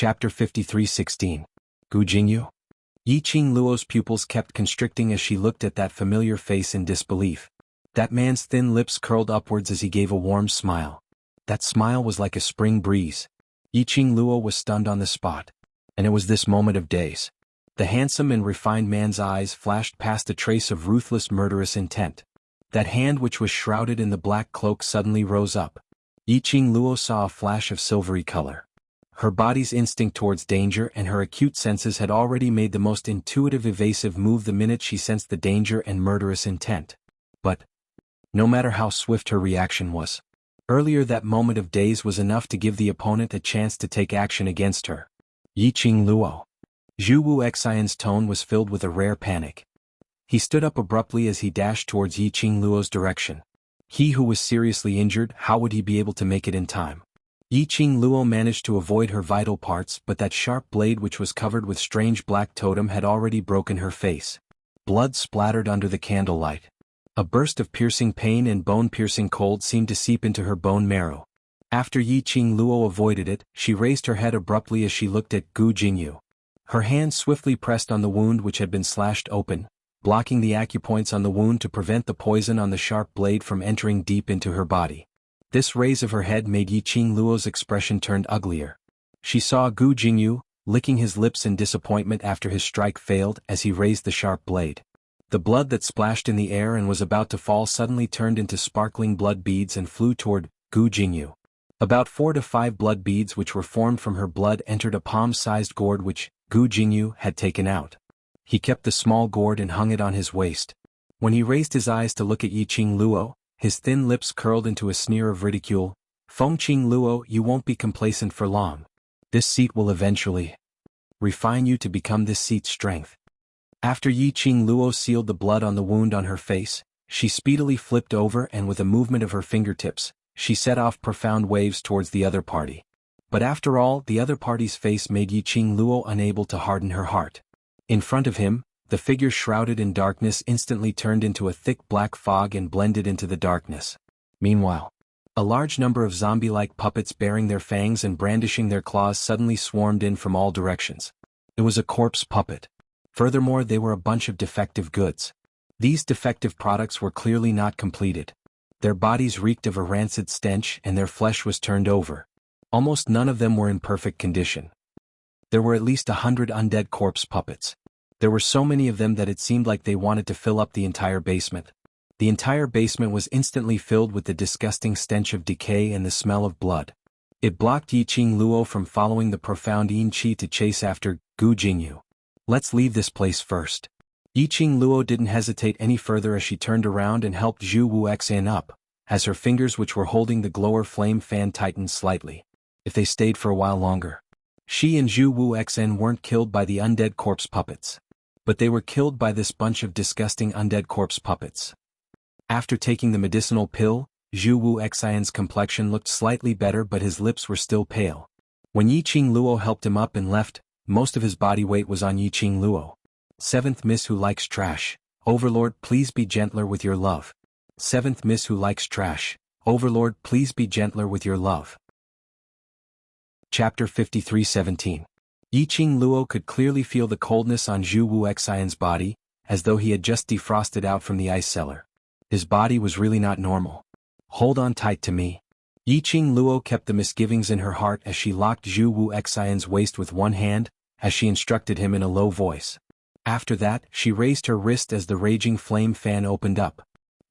Chapter 53:16. Gu Jingyu? Yiqing Luo's pupils kept constricting as she looked at that familiar face in disbelief. That man's thin lips curled upwards as he gave a warm smile. That smile was like a spring breeze. Yiqing Luo was stunned on the spot. And it was this moment of days. The handsome and refined man's eyes flashed past a trace of ruthless murderous intent. That hand which was shrouded in the black cloak suddenly rose up. Yiqing Luo saw a flash of silvery color. Her body's instinct towards danger and her acute senses had already made the most intuitive evasive move the minute she sensed the danger and murderous intent. But, no matter how swift her reaction was, earlier that moment of days was enough to give the opponent a chance to take action against her. Yiqing Luo. Zhu Wuxian's tone was filled with a rare panic. He stood up abruptly as he dashed towards Yiqing Luo's direction. He who was seriously injured, how would he be able to make it in time? Yiqing Luo managed to avoid her vital parts, but that sharp blade which was covered with strange black totem had already broken her face. Blood splattered under the candlelight. A burst of piercing pain and bone-piercing cold seemed to seep into her bone marrow. After Yiqing Luo avoided it, she raised her head abruptly as she looked at Gu Jingyu. Her hand swiftly pressed on the wound which had been slashed open, blocking the acupoints on the wound to prevent the poison on the sharp blade from entering deep into her body. This raise of her head made Yiqing Luo's expression turn uglier. She saw Gu Jingyu, licking his lips in disappointment after his strike failed as he raised the sharp blade. The blood that splashed in the air and was about to fall suddenly turned into sparkling blood beads and flew toward Gu Jingyu. About 4 to 5 blood beads which were formed from her blood entered a palm-sized gourd which Gu Jingyu had taken out. He kept the small gourd and hung it on his waist. When he raised his eyes to look at Yiqing Luo, his thin lips curled into a sneer of ridicule. Fengqing Luo, you won't be complacent for long. This seat will eventually refine you to become this seat's strength. After Yiqing Luo sealed the blood on the wound on her face, she speedily flipped over and with a movement of her fingertips, she set off profound waves towards the other party. But after all, the other party's face made Yiqing Luo unable to harden her heart. In front of him, the figure shrouded in darkness instantly turned into a thick black fog and blended into the darkness. Meanwhile, a large number of zombie-like puppets bearing their fangs and brandishing their claws suddenly swarmed in from all directions. It was a corpse puppet. Furthermore, they were a bunch of defective goods. These defective products were clearly not completed. Their bodies reeked of a rancid stench and their flesh was turned over. Almost none of them were in perfect condition. There were at least 100 undead corpse puppets. There were so many of them that it seemed like they wanted to fill up the entire basement. The entire basement was instantly filled with the disgusting stench of decay and the smell of blood. It blocked Yiqing Luo from following the profound yin qi to chase after Gu Jingyu. Let's leave this place first. Yiqing Luo didn't hesitate any further as she turned around and helped Zhu Wuxian up, as her fingers which were holding the glower flame fan tightened slightly. If they stayed for a while longer. She and Zhu Wuxian weren't killed by the undead corpse puppets. But they were killed by this bunch of disgusting undead corpse puppets. After taking the medicinal pill, Zhu Wuxian's complexion looked slightly better but his lips were still pale. When Yiqing Luo helped him up and left, most of his body weight was on Yiqing Luo. 7th Miss who likes trash. Overlord, please be gentler with your love. 7th Miss who likes trash. Overlord, please be gentler with your love. Chapter 53:17. Yiqing Luo could clearly feel the coldness on Zhu Wuxian's body, as though he had just defrosted out from the ice cellar. His body was really not normal. Hold on tight to me. Yiqing Luo kept the misgivings in her heart as she locked Zhu Wuxian's waist with one hand, as she instructed him in a low voice. After that, she raised her wrist as the raging flame fan opened up.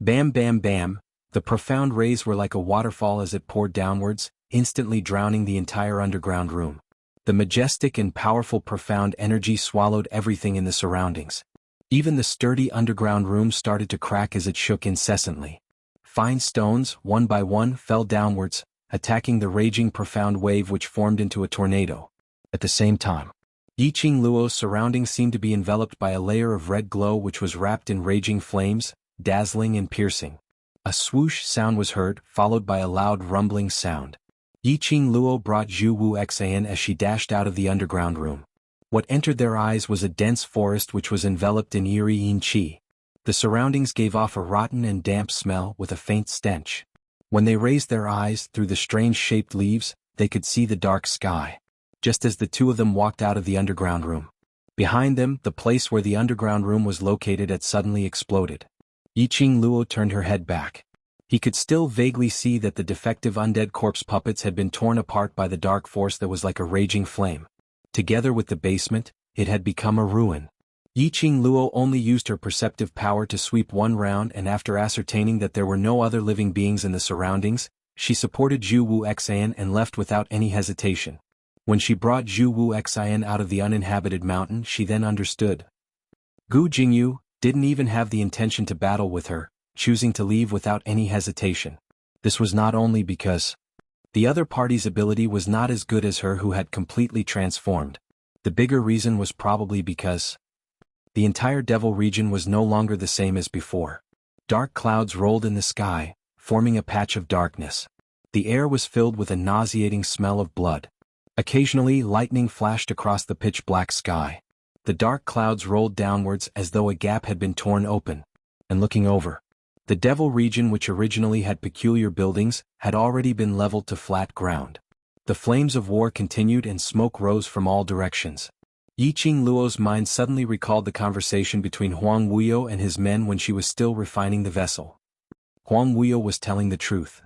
Bam bam bam, the profound rays were like a waterfall as it poured downwards, instantly drowning the entire underground room. The majestic and powerful profound energy swallowed everything in the surroundings. Even the sturdy underground room started to crack as it shook incessantly. Fine stones, one by one, fell downwards, attacking the raging profound wave which formed into a tornado. At the same time, Yiqing Luo's surroundings seemed to be enveloped by a layer of red glow which was wrapped in raging flames, dazzling and piercing. A swoosh sound was heard, followed by a loud rumbling sound. Yiqing Luo brought Zhu Wuxian as she dashed out of the underground room. What entered their eyes was a dense forest which was enveloped in eerie yin qi. The surroundings gave off a rotten and damp smell with a faint stench. When they raised their eyes through the strange-shaped leaves, they could see the dark sky. just as the two of them walked out of the underground room. Behind them, the place where the underground room was located had suddenly exploded. Yiqing Luo turned her head back. He could still vaguely see that the defective undead corpse puppets had been torn apart by the dark force that was like a raging flame. Together with the basement, it had become a ruin. Yiqing Luo only used her perceptive power to sweep one round, and after ascertaining that there were no other living beings in the surroundings, she supported Zhu Wuxian and left without any hesitation. When she brought Zhu Wuxian out of the uninhabited mountain, she then understood. Gu Jingyu didn't even have the intention to battle with her, choosing to leave without any hesitation. This was not only because the other party's ability was not as good as her who had completely transformed. The bigger reason was probably because the entire devil region was no longer the same as before. Dark clouds rolled in the sky, forming a patch of darkness. The air was filled with a nauseating smell of blood. Occasionally, lightning flashed across the pitch-black sky. The dark clouds rolled downwards as though a gap had been torn open. And looking over, the devil region, which originally had peculiar buildings, had already been leveled to flat ground. The flames of war continued and smoke rose from all directions. Yiqing Luo's mind suddenly recalled the conversation between Huang Wuyo and his men when she was still refining the vessel. Huang Wuyo was telling the truth.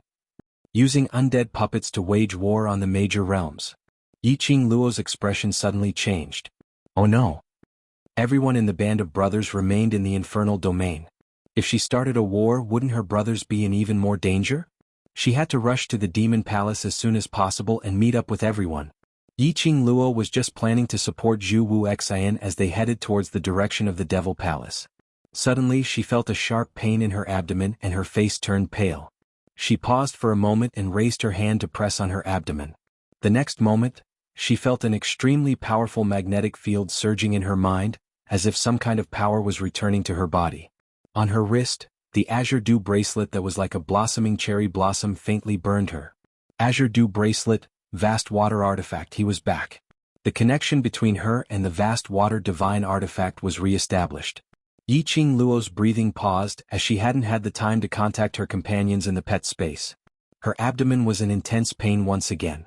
Using undead puppets to wage war on the major realms. Yiqing Luo's expression suddenly changed. Oh no. Everyone in the band of brothers remained in the infernal domain. If she started a war, wouldn't her brothers be in even more danger? She had to rush to the demon palace as soon as possible and meet up with everyone. Yiqing Luo was just planning to support Zhu Wuxian as they headed towards the direction of the devil palace. Suddenly she felt a sharp pain in her abdomen and her face turned pale. She paused for a moment and raised her hand to press on her abdomen. The next moment, she felt an extremely powerful magnetic field surging in her mind, as if some kind of power was returning to her body. On her wrist, the azure dew bracelet that was like a blossoming cherry blossom faintly burned her. Azure dew bracelet, vast water artifact. He was back. The connection between her and the vast water divine artifact was re-established. Yiqing Luo's breathing paused as she hadn't had the time to contact her companions in the pet space. Her abdomen was in intense pain once again.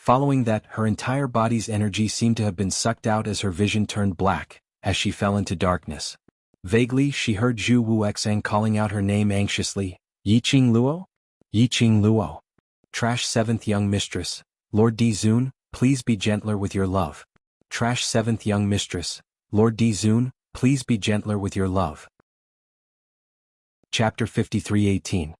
Following that, her entire body's energy seemed to have been sucked out as her vision turned black, as she fell into darkness. Vaguely, she heard Zhu Wuxian calling out her name anxiously, Yiqing Luo? Yiqing Luo. Trash 7th young mistress, Lord Di Zun, please be gentler with your love. Trash 7th young mistress, Lord Di Zun, please be gentler with your love. Chapter 53:18.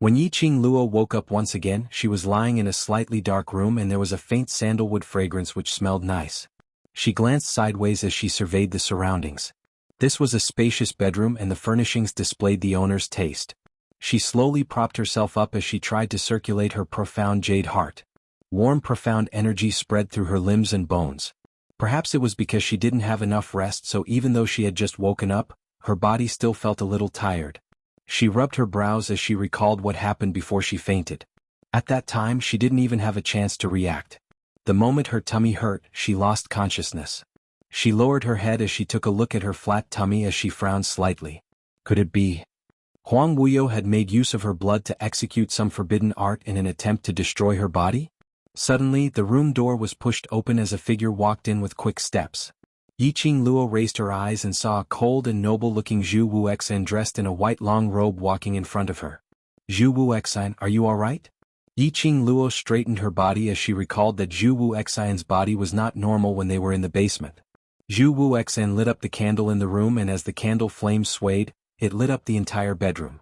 When Yiqing Luo woke up once again, she was lying in a slightly dark room and there was a faint sandalwood fragrance which smelled nice. She glanced sideways as she surveyed the surroundings. This was a spacious bedroom and the furnishings displayed the owner's taste. She slowly propped herself up as she tried to circulate her profound jade heart. Warm, profound energy spread through her limbs and bones. Perhaps it was because she didn't have enough rest, so even though she had just woken up, her body still felt a little tired. She rubbed her brows as she recalled what happened before she fainted. At that time, she didn't even have a chance to react. The moment her tummy hurt, she lost consciousness. She lowered her head as she took a look at her flat tummy as she frowned slightly. Could it be? Huang Wuyo had made use of her blood to execute some forbidden art in an attempt to destroy her body? Suddenly, the room door was pushed open as a figure walked in with quick steps. Yiqing Luo raised her eyes and saw a cold and noble-looking Zhu Wuxian dressed in a white long robe walking in front of her. Zhu Wuxian, are you all right? Yiqing Luo straightened her body as she recalled that Zhu Wuxian's body was not normal when they were in the basement. Zhu Wuxian lit up the candle in the room and as the candle flame swayed, it lit up the entire bedroom.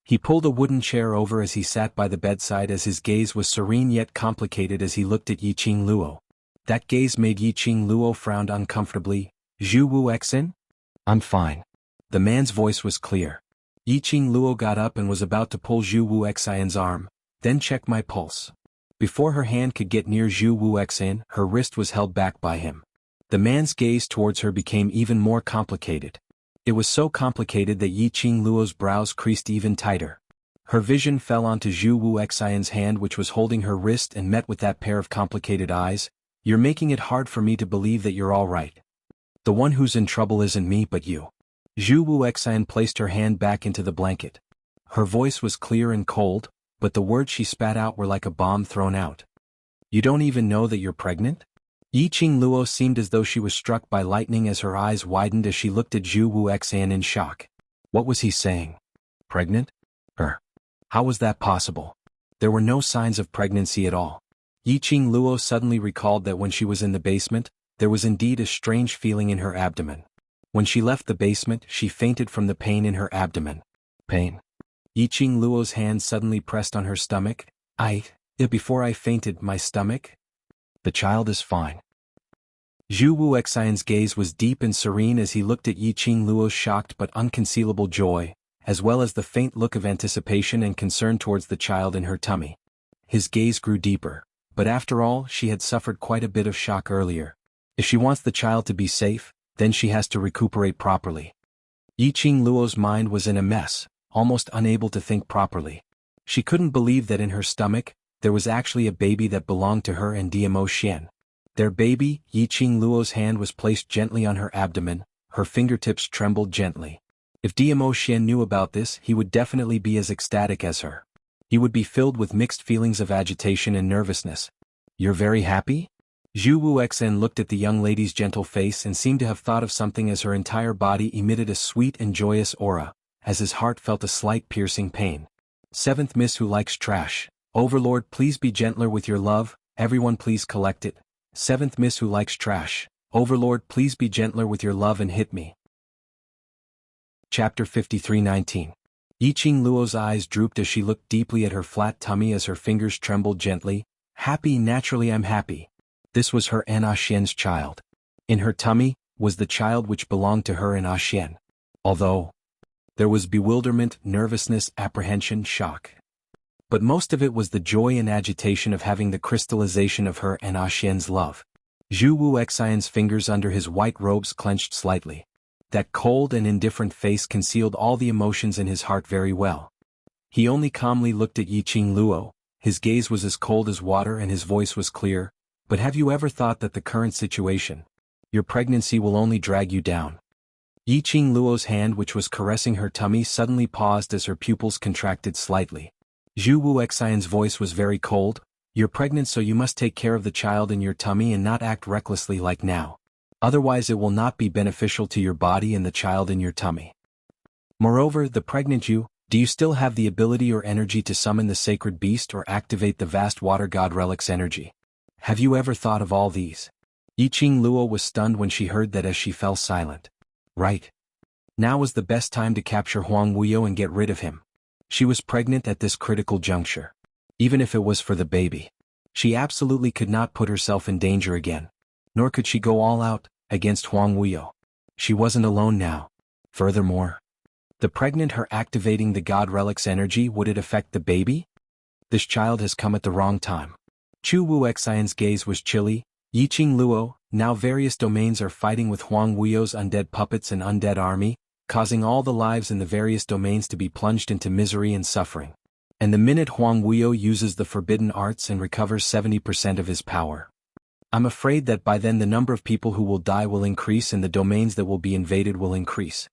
He pulled a wooden chair over as he sat by the bedside as his gaze was serene yet complicated as he looked at Yiqing Luo. That gaze made Yiqing Luo frown uncomfortably. Zhu Wuxian? I'm fine. The man's voice was clear. Yiqing Luo got up and was about to pull Zhu Wuxian's arm, then check my pulse. Before her hand could get near Zhu Wuxian, her wrist was held back by him. The man's gaze towards her became even more complicated. It was so complicated that Yiqing Luo's brows creased even tighter. Her vision fell onto Zhu Wuxian's hand which was holding her wrist and met with that pair of complicated eyes. You're making it hard for me to believe that you're all right. The one who's in trouble isn't me but you. Zhu Wuxian placed her hand back into the blanket. Her voice was clear and cold, but the words she spat out were like a bomb thrown out. You don't even know that you're pregnant? Yiqing Luo seemed as though she was struck by lightning as her eyes widened as she looked at Zhu Wuxian in shock. What was he saying? Pregnant? How was that possible? There were no signs of pregnancy at all. Yiqing Luo suddenly recalled that when she was in the basement, there was indeed a strange feeling in her abdomen. When she left the basement, she fainted from the pain in her abdomen. Pain? Yiqing Luo's hand suddenly pressed on her stomach. Before I fainted, my stomach? The child is fine. Zhu Wuxian's gaze was deep and serene as he looked at Yiqing Luo's shocked but unconcealable joy, as well as the faint look of anticipation and concern towards the child in her tummy. His gaze grew deeper, but after all, she had suffered quite a bit of shock earlier. If she wants the child to be safe, then she has to recuperate properly. Yiqing Luo's mind was in a mess, almost unable to think properly. She couldn't believe that in her stomach, there was actually a baby that belonged to her and Diamo Xian. Their baby, Yiqing Luo's hand was placed gently on her abdomen, her fingertips trembled gently. If Diamo Xian knew about this, he would definitely be as ecstatic as her. He would be filled with mixed feelings of agitation and nervousness. You're very happy? Zhu Wuxian looked at the young lady's gentle face and seemed to have thought of something as her entire body emitted a sweet and joyous aura, as his heart felt a slight piercing pain. Seventh Miss Who Likes Trash. Overlord, please be gentler with your love, everyone please collect it. Seventh Miss Who Likes Trash. Overlord, please be gentler with your love and hit me. Chapter 53:19. Yiqing Luo's eyes drooped as she looked deeply at her flat tummy as her fingers trembled gently. Happy, naturally I'm happy. This was her and Xian's child. In her tummy was the child which belonged to her and Xian. Although there was bewilderment, nervousness, apprehension, shock. But most of it was the joy and agitation of having the crystallization of her and Xian's love. Zhu Wuxian's fingers under his white robes clenched slightly. That cold and indifferent face concealed all the emotions in his heart very well. He only calmly looked at Yiqing Luo. His gaze was as cold as water and his voice was clear. But have you ever thought that the current situation, your pregnancy, will only drag you down? Yiqing Luo's hand, which was caressing her tummy, suddenly paused as her pupils contracted slightly. Zhu Wuxian's voice was very cold. You're pregnant, so you must take care of the child in your tummy and not act recklessly like now. Otherwise it will not be beneficial to your body and the child in your tummy. Moreover, the pregnant you, do you still have the ability or energy to summon the sacred beast or activate the vast water god relic's energy? Have you ever thought of all these? Yiqing Luo was stunned when she heard that as she fell silent. Right. Now was the best time to capture Huang Wuyo and get rid of him. She was pregnant at this critical juncture. Even if it was for the baby. She absolutely could not put herself in danger again. Nor could she go all out against Huang Wuyo. She wasn't alone now. Furthermore, the pregnant her activating the god relic's energy, would it affect the baby? This child has come at the wrong time. Zhu Wuxian's gaze was chilly. Yiqing Luo, now various domains are fighting with Huang Wuyo's undead puppets and undead army, causing all the lives in the various domains to be plunged into misery and suffering. And the minute Huang Wuyo uses the forbidden arts and recovers 70% of his power, I'm afraid that by then the number of people who will die will increase and the domains that will be invaded will increase.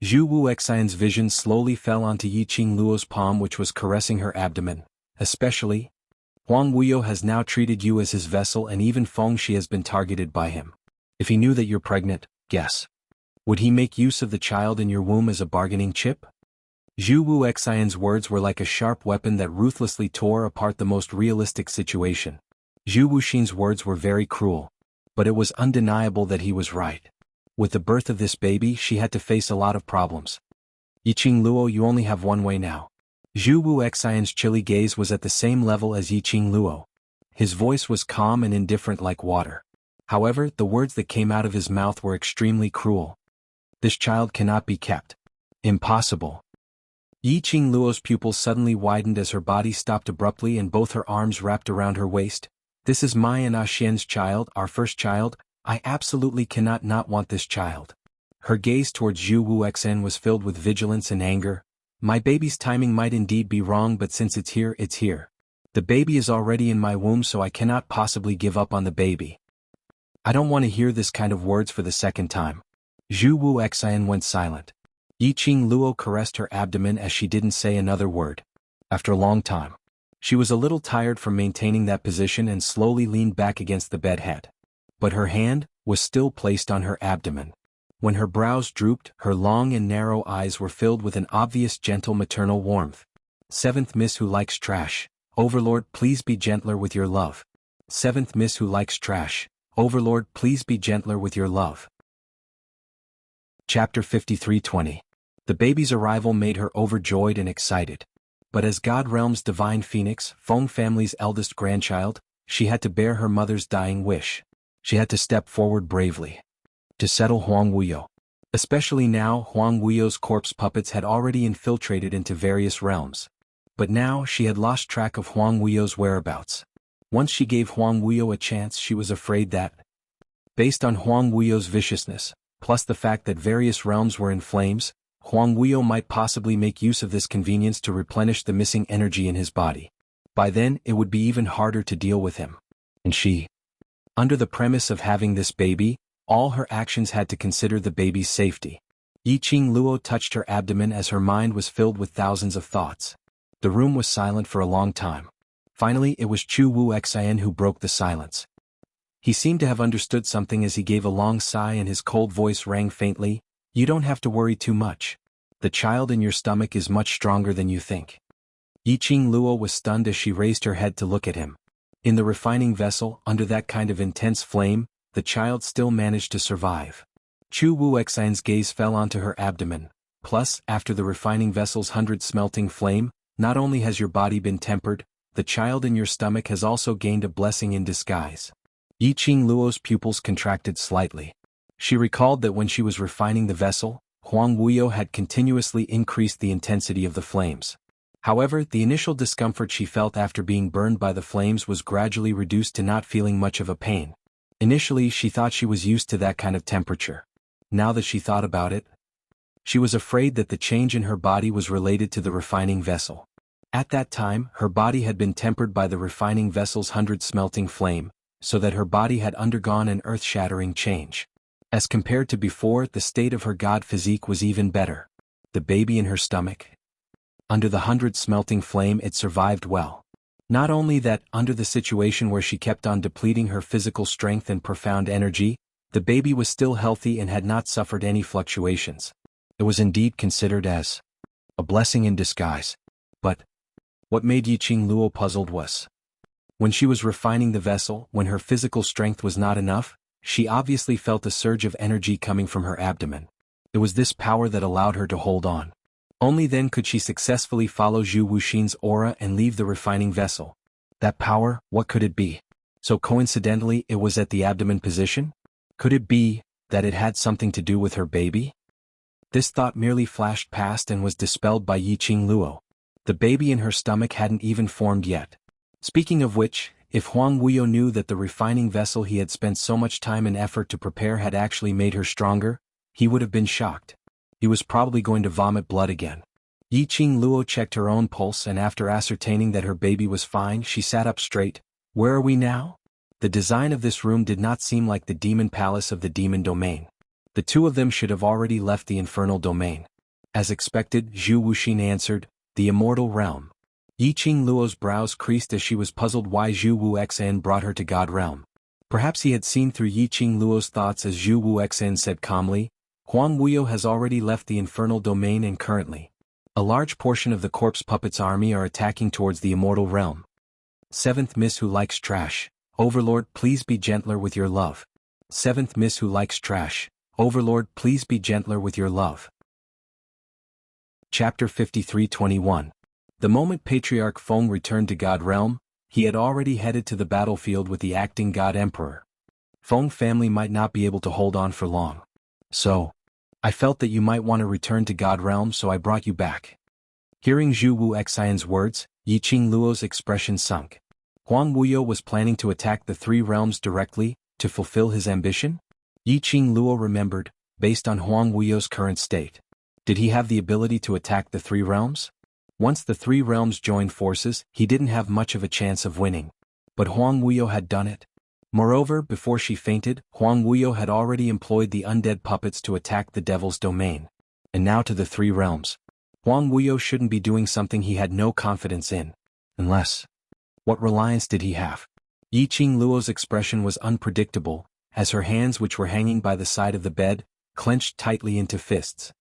Zhu Wuxian's vision slowly fell onto Yiqing Luo's palm, which was caressing her abdomen. Especially, Huang Wuyo has now treated you as his vessel, and even Fengxi has been targeted by him. If he knew that you're pregnant, guess. Would he make use of the child in your womb as a bargaining chip? Zhu Wuxian's words were like a sharp weapon that ruthlessly tore apart the most realistic situation. Zhu Wuxin's words were very cruel. But it was undeniable that he was right. With the birth of this baby, she had to face a lot of problems. Yiqing Luo, you only have one way now. Zhu Wuxian's chilly gaze was at the same level as Yiqing Luo. His voice was calm and indifferent like water. However, the words that came out of his mouth were extremely cruel. This child cannot be kept. Impossible. Yiqing Luo's pupils suddenly widened as her body stopped abruptly and both her arms wrapped around her waist. This is my and Xian's child, our first child. I absolutely cannot not want this child. Her gaze towards Zhu Wuxian was filled with vigilance and anger. My baby's timing might indeed be wrong, but since it's here, it's here. The baby is already in my womb, so I cannot possibly give up on the baby. I don't want to hear this kind of words for the second time. Zhu Wuxian went silent. Yiqing Luo caressed her abdomen as she didn't say another word. After a long time, she was a little tired from maintaining that position and slowly leaned back against the bed head. but her hand was still placed on her abdomen. When her brows drooped, her long and narrow eyes were filled with an obvious gentle maternal warmth. Seventh Miss Who Likes Trash. Overlord, please be gentler with your love. Seventh Miss Who Likes Trash. Overlord, please be gentler with your love. Chapter 53:20. The baby's arrival made her overjoyed and excited. But as God Realm's divine phoenix, Feng family's eldest grandchild, she had to bear her mother's dying wish. She had to step forward bravely to settle Huang Wuyo. Especially now, Huang Wuyo's corpse puppets had already infiltrated into various realms. But now she had lost track of Huang Wuyo's whereabouts. Once she gave Huang Wuyo a chance, she was afraid that, based on Huang Wuyo's viciousness, plus the fact that various realms were in flames, Huang Wuyo might possibly make use of this convenience to replenish the missing energy in his body. By then, it would be even harder to deal with him. And she, under the premise of having this baby, all her actions had to consider the baby's safety. Yiqing Luo touched her abdomen as her mind was filled with thousands of thoughts. The room was silent for a long time. Finally, it was Chu Wuxian who broke the silence. He seemed to have understood something as he gave a long sigh and his cold voice rang faintly. You don't have to worry too much. The child in your stomach is much stronger than you think. Yiqing Luo was stunned as she raised her head to look at him. In the refining vessel, under that kind of intense flame, the child still managed to survive. Chu Wuxian's gaze fell onto her abdomen. Plus, after the refining vessel's 100 smelting flame, not only has your body been tempered, the child in your stomach has also gained a blessing in disguise. Yiqing Luo's pupils contracted slightly. She recalled that when she was refining the vessel, Huang Wuyo had continuously increased the intensity of the flames. However, the initial discomfort she felt after being burned by the flames was gradually reduced to not feeling much of a pain. Initially, she thought she was used to that kind of temperature. Now that she thought about it, she was afraid that the change in her body was related to the refining vessel. At that time, her body had been tempered by the refining vessel's 100 smelting flame, so that her body had undergone an earth-shattering change. As compared to before, the state of her god physique was even better. The baby in her stomach, under the 100 smelting flame, it survived well. Not only that, under the situation where she kept on depleting her physical strength and profound energy, the baby was still healthy and had not suffered any fluctuations. It was indeed considered as a blessing in disguise. But what made Yiqing Luo puzzled was, when she was refining the vessel, when her physical strength was not enough, she obviously felt a surge of energy coming from her abdomen. It was this power that allowed her to hold on. Only then could she successfully follow Zhu Wuxin's aura and leave the refining vessel. That power, what could it be? So coincidentally, it was at the abdomen position? Could it be that it had something to do with her baby? This thought merely flashed past and was dispelled by Yiqing Luo. The baby in her stomach hadn't even formed yet. Speaking of which, if Huang Wuyo knew that the refining vessel he had spent so much time and effort to prepare had actually made her stronger, he would have been shocked. He was probably going to vomit blood again. Yiqing Luo checked her own pulse and after ascertaining that her baby was fine, she sat up straight. Where are we now? The design of this room did not seem like the demon palace of the demon domain. The two of them should have already left the infernal domain. As expected, Zhu Wuxin answered, the immortal realm. Yiqing Luo's brows creased as she was puzzled why Zhu Wuxian brought her to God Realm. Perhaps he had seen through Yiqing Luo's thoughts as Zhu Wuxian said calmly, Huang Wuyo has already left the infernal domain and currently, a large portion of the corpse puppets army are attacking towards the immortal realm. Seventh Miss Who Likes Trash. Overlord, please be gentler with your love. Seventh Miss Who Likes Trash. Overlord, please be gentler with your love. Chapter 53:21. The moment Patriarch Feng returned to God Realm, he had already headed to the battlefield with the acting God Emperor. Feng family might not be able to hold on for long. So, I felt that you might want to return to God Realm, so I brought you back. Hearing Zhu Wuxian's words, Yiqing Luo's expression sunk. Huang Wuyo was planning to attack the three realms directly, to fulfill his ambition? Yiqing Luo remembered, based on Huang Wuyo's current state. Did he have the ability to attack the three realms? Once the three realms joined forces, he didn't have much of a chance of winning. But Huang Wuyo had done it. Moreover, before she fainted, Huang Wuyo had already employed the undead puppets to attack the devil's domain. And now to the three realms. Huang Wuyo shouldn't be doing something he had no confidence in. Unless... What reliance did he have? Yiqing Luo's expression was unpredictable, as her hands, which were hanging by the side of the bed, clenched tightly into fists.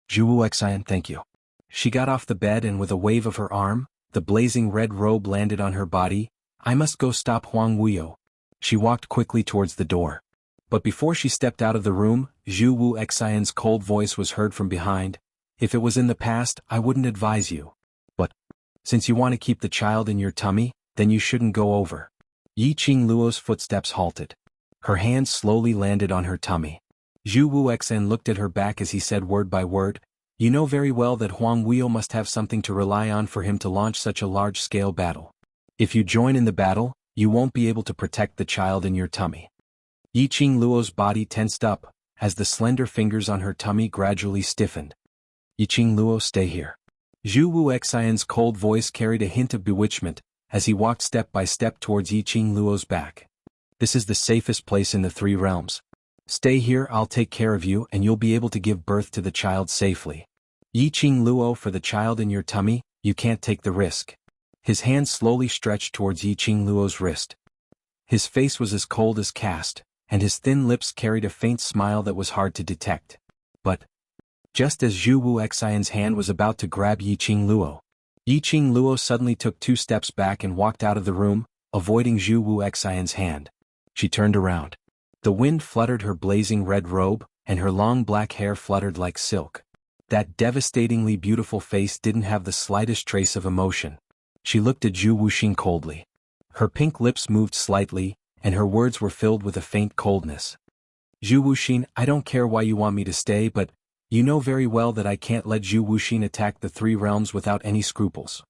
"Xuanhuan, thank you." She got off the bed and with a wave of her arm, the blazing red robe landed on her body. "I must go stop Huang Wuyo." She walked quickly towards the door. But before she stepped out of the room, Zhu Wuxian's cold voice was heard from behind. "If it was in the past, I wouldn't advise you. But since you want to keep the child in your tummy, then you shouldn't go over." Yiqing Luo's footsteps halted. Her hands slowly landed on her tummy. Zhu Wuxian looked at her back as he said word by word, "You know very well that Huang Wuyo must have something to rely on for him to launch such a large-scale battle. If you join in the battle, you won't be able to protect the child in your tummy." Yiqing Luo's body tensed up, as the slender fingers on her tummy gradually stiffened. "Yiqing Luo, stay here." Zhu Wuxian's cold voice carried a hint of bewitchment, as he walked step by step towards Yiqing Luo's back. "This is the safest place in the three realms. Stay here, I'll take care of you and you'll be able to give birth to the child safely. Yiqing Luo, for the child in your tummy, you can't take the risk." His hand slowly stretched towards Yiqing Luo's wrist. His face was as cold as cast, and his thin lips carried a faint smile that was hard to detect. But just as Zhu Wuxian's hand was about to grab Yiqing Luo suddenly took 2 steps back and walked out of the room, avoiding Zhu Wuxian's hand. She turned around. The wind fluttered her blazing red robe, and her long black hair fluttered like silk. That devastatingly beautiful face didn't have the slightest trace of emotion. She looked at Zhu Wuxin coldly. Her pink lips moved slightly, and her words were filled with a faint coldness. "Zhu Wuxin, I don't care why you want me to stay, but you know very well that I can't let Zhu Wuxin attack the three realms without any scruples.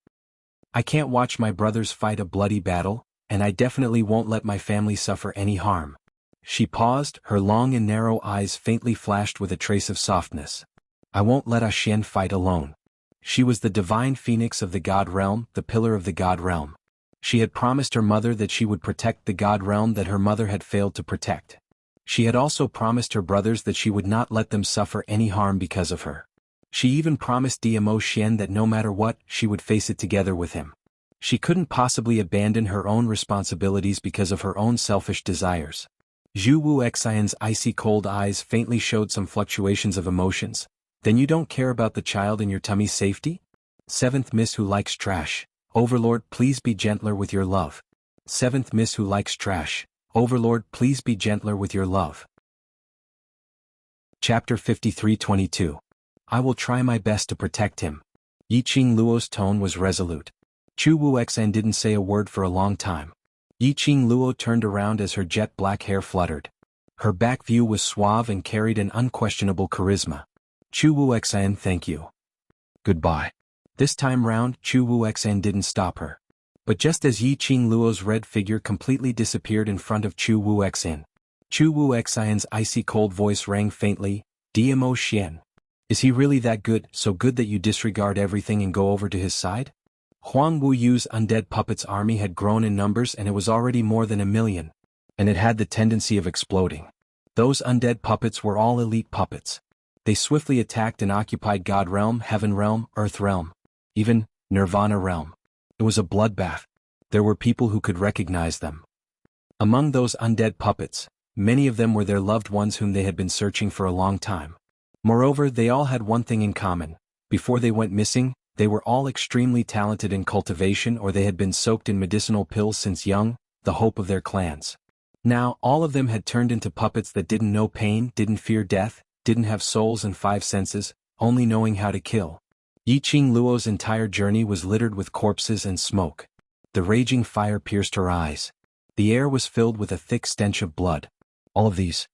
I can't watch my brothers fight a bloody battle, and I definitely won't let my family suffer any harm." She paused, her long and narrow eyes faintly flashed with a trace of softness. "I won't let A Xian fight alone." She was the divine phoenix of the God realm, the pillar of the God realm. She had promised her mother that she would protect the God realm that her mother had failed to protect. She had also promised her brothers that she would not let them suffer any harm because of her. She even promised Dmo Xian that no matter what, she would face it together with him. She couldn't possibly abandon her own responsibilities because of her own selfish desires. Zhu Wuxian's icy cold eyes faintly showed some fluctuations of emotions. "Then you don't care about the child in your tummy's safety? 7th Miss Who Likes Trash. Overlord, please be gentler with your love. 7th Miss Who Likes Trash. Overlord, please be gentler with your love." Chapter 53:22. I will try my best to protect him. Yiqing Luo's tone was resolute. Zhu Wuxian didn't say a word for a long time. Yiqing Luo turned around as her jet black hair fluttered. Her back view was suave and carried an unquestionable charisma. "Zhu Wuxian, thank you. Goodbye." This time round, Zhu Wuxian didn't stop her. But just as Yiqing Luo's red figure completely disappeared in front of Zhu Wuxian's icy cold voice rang faintly, "Dmo Xian. Is he really that good, so good that you disregard everything and go over to his side?" Huang Wuyu's undead puppets' army had grown in numbers and it was already more than 1 million. And it had the tendency of exploding. Those undead puppets were all elite puppets. They swiftly attacked and occupied God realm, Heaven realm, Earth realm, even Nirvana realm. It was a bloodbath. There were people who could recognize them. Among those undead puppets, many of them were their loved ones whom they had been searching for a long time. Moreover, they all had one thing in common. Before they went missing, they were all extremely talented in cultivation, or they had been soaked in medicinal pills since young, the hope of their clans. Now, all of them had turned into puppets that didn't know pain, didn't fear death, didn't have souls and 5 senses, only knowing how to kill. Yiqing Luo's entire journey was littered with corpses and smoke. The raging fire pierced her eyes. The air was filled with a thick stench of blood. All of these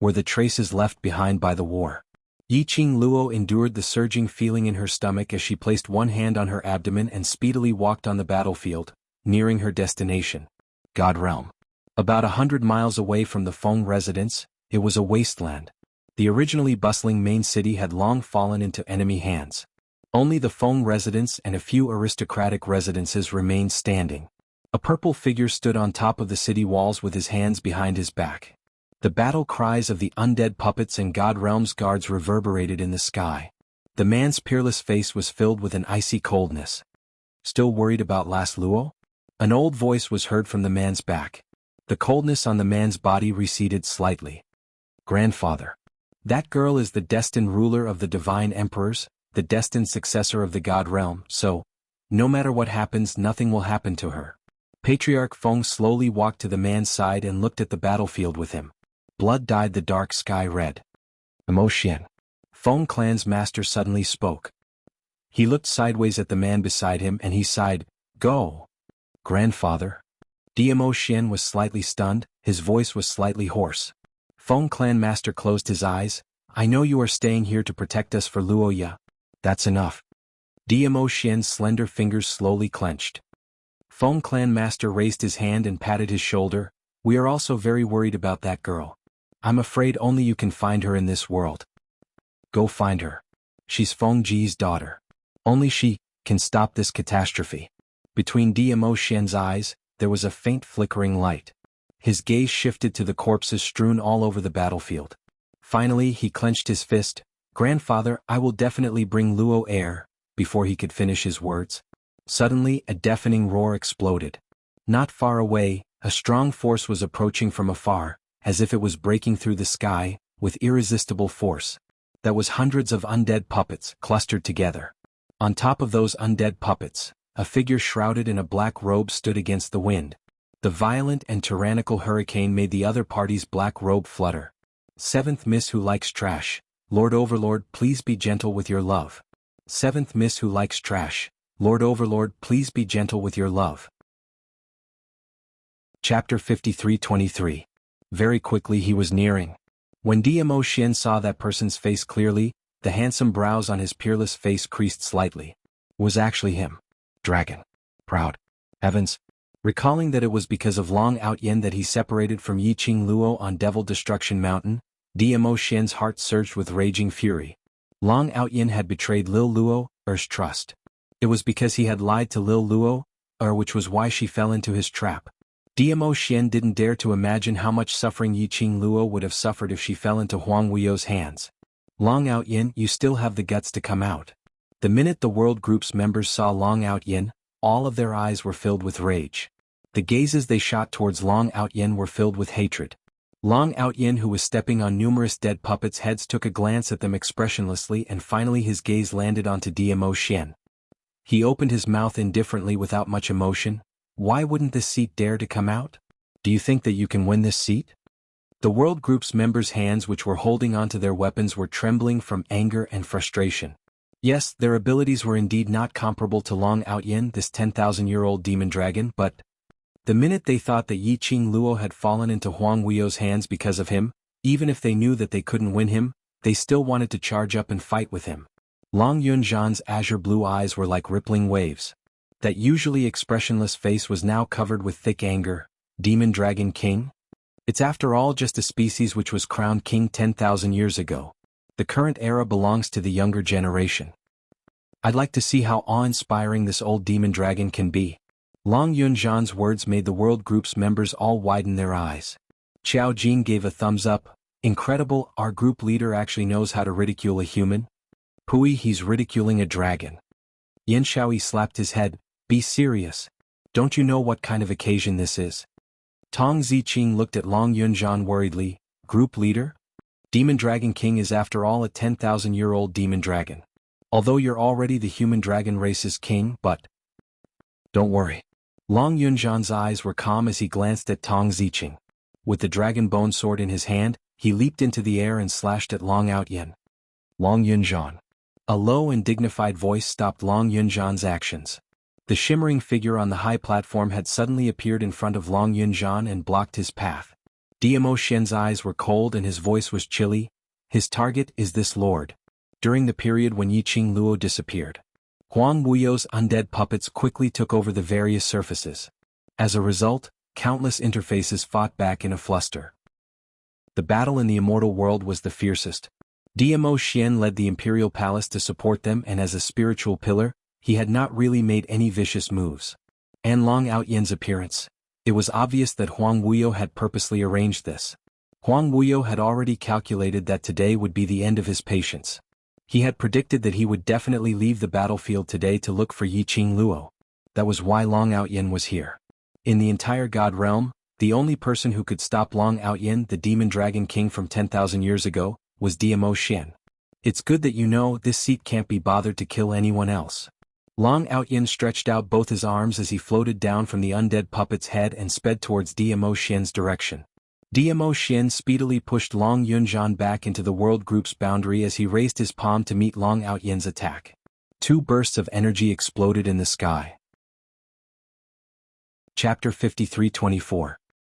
were the traces left behind by the war. Yiqing Luo endured the surging feeling in her stomach as she placed one hand on her abdomen and speedily walked on the battlefield, nearing her destination. God realm. About 100 miles away from the Feng residence, it was a wasteland. The originally bustling main city had long fallen into enemy hands. Only the Feng residence and a few aristocratic residences remained standing. A purple figure stood on top of the city walls with his hands behind his back. The battle cries of the undead puppets and God realm's guards reverberated in the sky. The man's peerless face was filled with an icy coldness. "Still worried about last Luo?" An old voice was heard from the man's back. The coldness on the man's body receded slightly. Grandfather. That girl is the destined ruler of the divine emperors, the destined successor of the god realm, so, no matter what happens, nothing will happen to her. Patriarch Feng slowly walked to the man's side and looked at the battlefield with him. Blood dyed the dark sky red. Emotion. Feng clan's master suddenly spoke. He looked sideways at the man beside him and he sighed, "Go." Grandfather. Diamo Xian was slightly stunned, his voice was slightly hoarse. Feng clan master closed his eyes. "I know you are staying here to protect us for Luoya. That's enough." Diamo Xian's slender fingers slowly clenched. Feng clan master raised his hand and patted his shoulder. "We are also very worried about that girl. I'm afraid only you can find her in this world. Go find her. She's Feng Ji's daughter. Only she can stop this catastrophe." Between Diamo Xian's eyes, there was a faint flickering light. His gaze shifted to the corpses strewn all over the battlefield. Finally he clenched his fist. "Grandfather, I will definitely bring Luo heir." Before he could finish his words, suddenly a deafening roar exploded. Not far away, a strong force was approaching from afar, as if it was breaking through the sky, with irresistible force. That was hundreds of undead puppets clustered together. On top of those undead puppets, a figure shrouded in a black robe stood against the wind. The violent and tyrannical hurricane made the other party's black robe flutter. "Seventh Miss who likes trash. Lord Overlord, please be gentle with your love. Seventh Miss who likes trash. Lord Overlord, please be gentle with your love." Chapter 53-23. Very quickly he was nearing. When Diamo Xian saw that person's face clearly, the handsome brows on his peerless face creased slightly. It was actually him. Dragon. Proud. Heavens. Recalling that it was because of Long Outyen that he separated from Yiqing Luo on Devil Destruction Mountain, Diamo Xian's heart surged with raging fury. Long Outyen had betrayed Lil Luo, Er's trust. It was because he had lied to Lil Luo, which was why she fell into his trap. Diamo Xian didn't dare to imagine how much suffering Yiqing Luo would have suffered if she fell into Huang Wuyo's hands. "Long Outyen, you still have the guts to come out." The minute the World Group's members saw Long Outyen, all of their eyes were filled with rage. The gazes they shot towards Long Outyen were filled with hatred. Long Outyen, who was stepping on numerous dead puppets' heads, took a glance at them expressionlessly and finally his gaze landed onto Diamo Xian. He opened his mouth indifferently without much emotion. "Why wouldn't this seat dare to come out? Do you think that you can win this seat?" The World Group's members' hands which were holding onto their weapons were trembling from anger and frustration. Yes, their abilities were indeed not comparable to Long Outyen, this 10,000-year-old demon dragon, but the minute they thought that Yiqing Luo had fallen into Huang Wuyo's hands because of him, even if they knew that they couldn't win him, they still wanted to charge up and fight with him. Long Yunzhan's azure blue eyes were like rippling waves. That usually expressionless face was now covered with thick anger. Demon Dragon King? It's after all just a species which was crowned king 10,000 years ago. The current era belongs to the younger generation. I'd like to see how awe-inspiring this old demon dragon can be. Long Yunzhan's words made the World Group's members all widen their eyes. Qiao Jing gave a thumbs up. "Incredible, our group leader actually knows how to ridicule a human." "Pui, he's ridiculing a dragon." Yen Shaoi slapped his head. "Be serious. Don't you know what kind of occasion this is?" Tong Ziqing looked at Long Yunzhan worriedly. "Group leader? Demon Dragon King is after all a 10,000-year-old demon dragon. Although you're already the human dragon race's king, but don't worry." Long Yunzhan's eyes were calm as he glanced at Tong Ziqing. With the dragon bone sword in his hand, he leaped into the air and slashed at Long Outyen. Long Yunzhan. A low and dignified voice stopped Long Yunzhan's actions. The shimmering figure on the high platform had suddenly appeared in front of Long Yunzhan and blocked his path. Diamo Xian's eyes were cold and his voice was chilly. "His target is this lord." During the period when Yiqing Luo disappeared, Huang Wuyo's undead puppets quickly took over the various surfaces. As a result, countless interfaces fought back in a fluster. The battle in the immortal world was the fiercest. Diamo Xian led the imperial palace to support them, and as a spiritual pillar, he had not really made any vicious moves. And Long Outyen's appearance. It was obvious that Huang Wuyo had purposely arranged this. Huang Wuyo had already calculated that today would be the end of his patience. He had predicted that he would definitely leave the battlefield today to look for Yiqing Luo. That was why Long Outyen was here. In the entire God realm, The only person who could stop Long Outyin, the demon dragon king from 10,000 years ago, was Diamo Xian. It's good that you know this seat can't be bothered to kill anyone else. Long Outyin stretched out both his arms as he floated down from the undead puppet's head and sped towards Diamo Xian's direction. Diamo Xian speedily pushed Long Yunzhan back into the world group's boundary as he raised his palm to meet Long Outyen's attack. Two bursts of energy exploded in the sky. Chapter 53-24.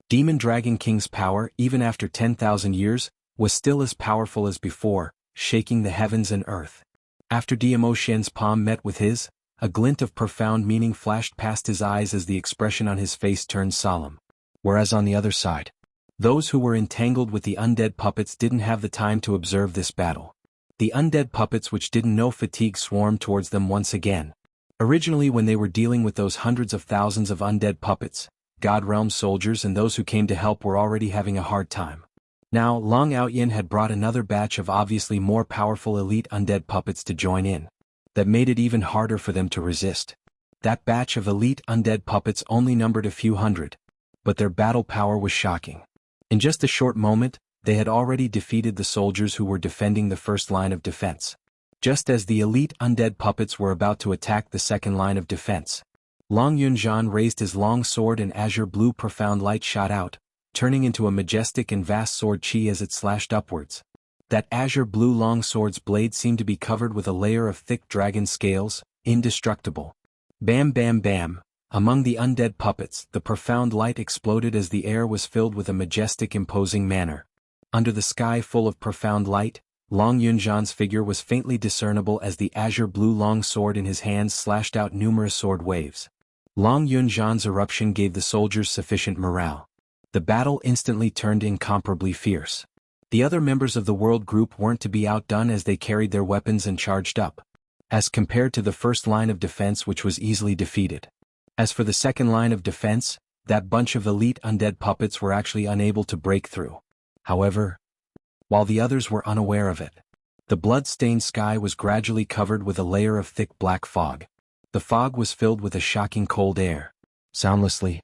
Demon Dragon King's power, even after 10,000 years, was still as powerful as before, shaking the heavens and earth. After Diamo Xian's palm met with his, a glint of profound meaning flashed past his eyes as the expression on his face turned solemn. Whereas on the other side, those who were entangled with the undead puppets didn't have the time to observe this battle. The undead puppets, which didn't know fatigue, swarmed towards them once again. Originally, when they were dealing with those hundreds of thousands of undead puppets, God Realm soldiers and those who came to help were already having a hard time. Now, Long Outyin had brought another batch of obviously more powerful elite undead puppets to join in. That made it even harder for them to resist. That batch of elite undead puppets only numbered a few hundred, but their battle power was shocking. In just a short moment, they had already defeated the soldiers who were defending the first line of defense. Just as the elite undead puppets were about to attack the second line of defense, Long Yunzhan raised his long sword and azure blue profound light shot out, turning into a majestic and vast sword chi as it slashed upwards. That azure blue long sword's blade seemed to be covered with a layer of thick dragon scales, indestructible. Bam bam bam, among the undead puppets, the profound light exploded as the air was filled with a majestic imposing manner. Under the sky full of profound light, Long Yunzhan's figure was faintly discernible as the azure blue long sword in his hands slashed out numerous sword waves. Long Yunzhan's eruption gave the soldiers sufficient morale. The battle instantly turned incomparably fierce. The other members of the world group weren't to be outdone as they carried their weapons and charged up, as compared to the first line of defense, which was easily defeated. As for the second line of defense, that bunch of elite undead puppets were actually unable to break through. However, while the others were unaware of it, the blood-stained sky was gradually covered with a layer of thick black fog. The fog was filled with a shocking cold air. Soundlessly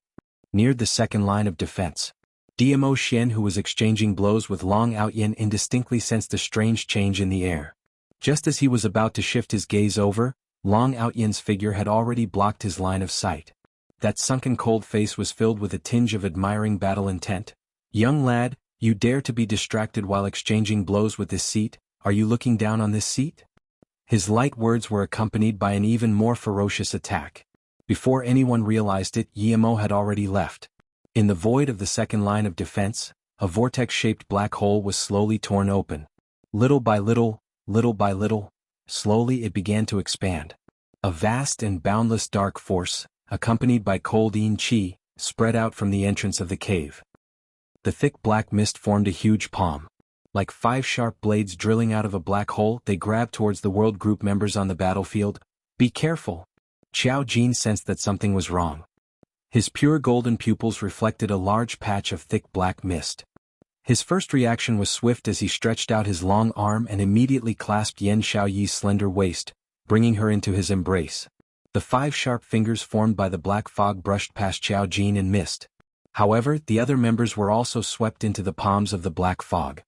neared the second line of defense. Diamo Xian, who was exchanging blows with Long Outyin, indistinctly sensed a strange change in the air. Just as he was about to shift his gaze over, Long Outyin's figure had already blocked his line of sight. That sunken cold face was filled with a tinge of admiring battle intent. "Young lad, you dare to be distracted while exchanging blows with this seat? Are you looking down on this seat?" His light words were accompanied by an even more ferocious attack. Before anyone realized it, Yiamo had already left. In the void of the second line of defense, a vortex-shaped black hole was slowly torn open. Little by little, slowly it began to expand. A vast and boundless dark force, accompanied by cold yin chi, spread out from the entrance of the cave. The thick black mist formed a huge palm. Like 5 sharp blades drilling out of a black hole, they grabbed towards the world group members on the battlefield. "Be careful!" Xiao Jin sensed that something was wrong. His pure golden pupils reflected a large patch of thick black mist. His first reaction was swift as he stretched out his long arm and immediately clasped Yan Xiaoyi's slender waist, bringing her into his embrace. The 5 sharp fingers formed by the black fog brushed past Xiao Jin and mist. However, the other members were also swept into the palms of the black fog.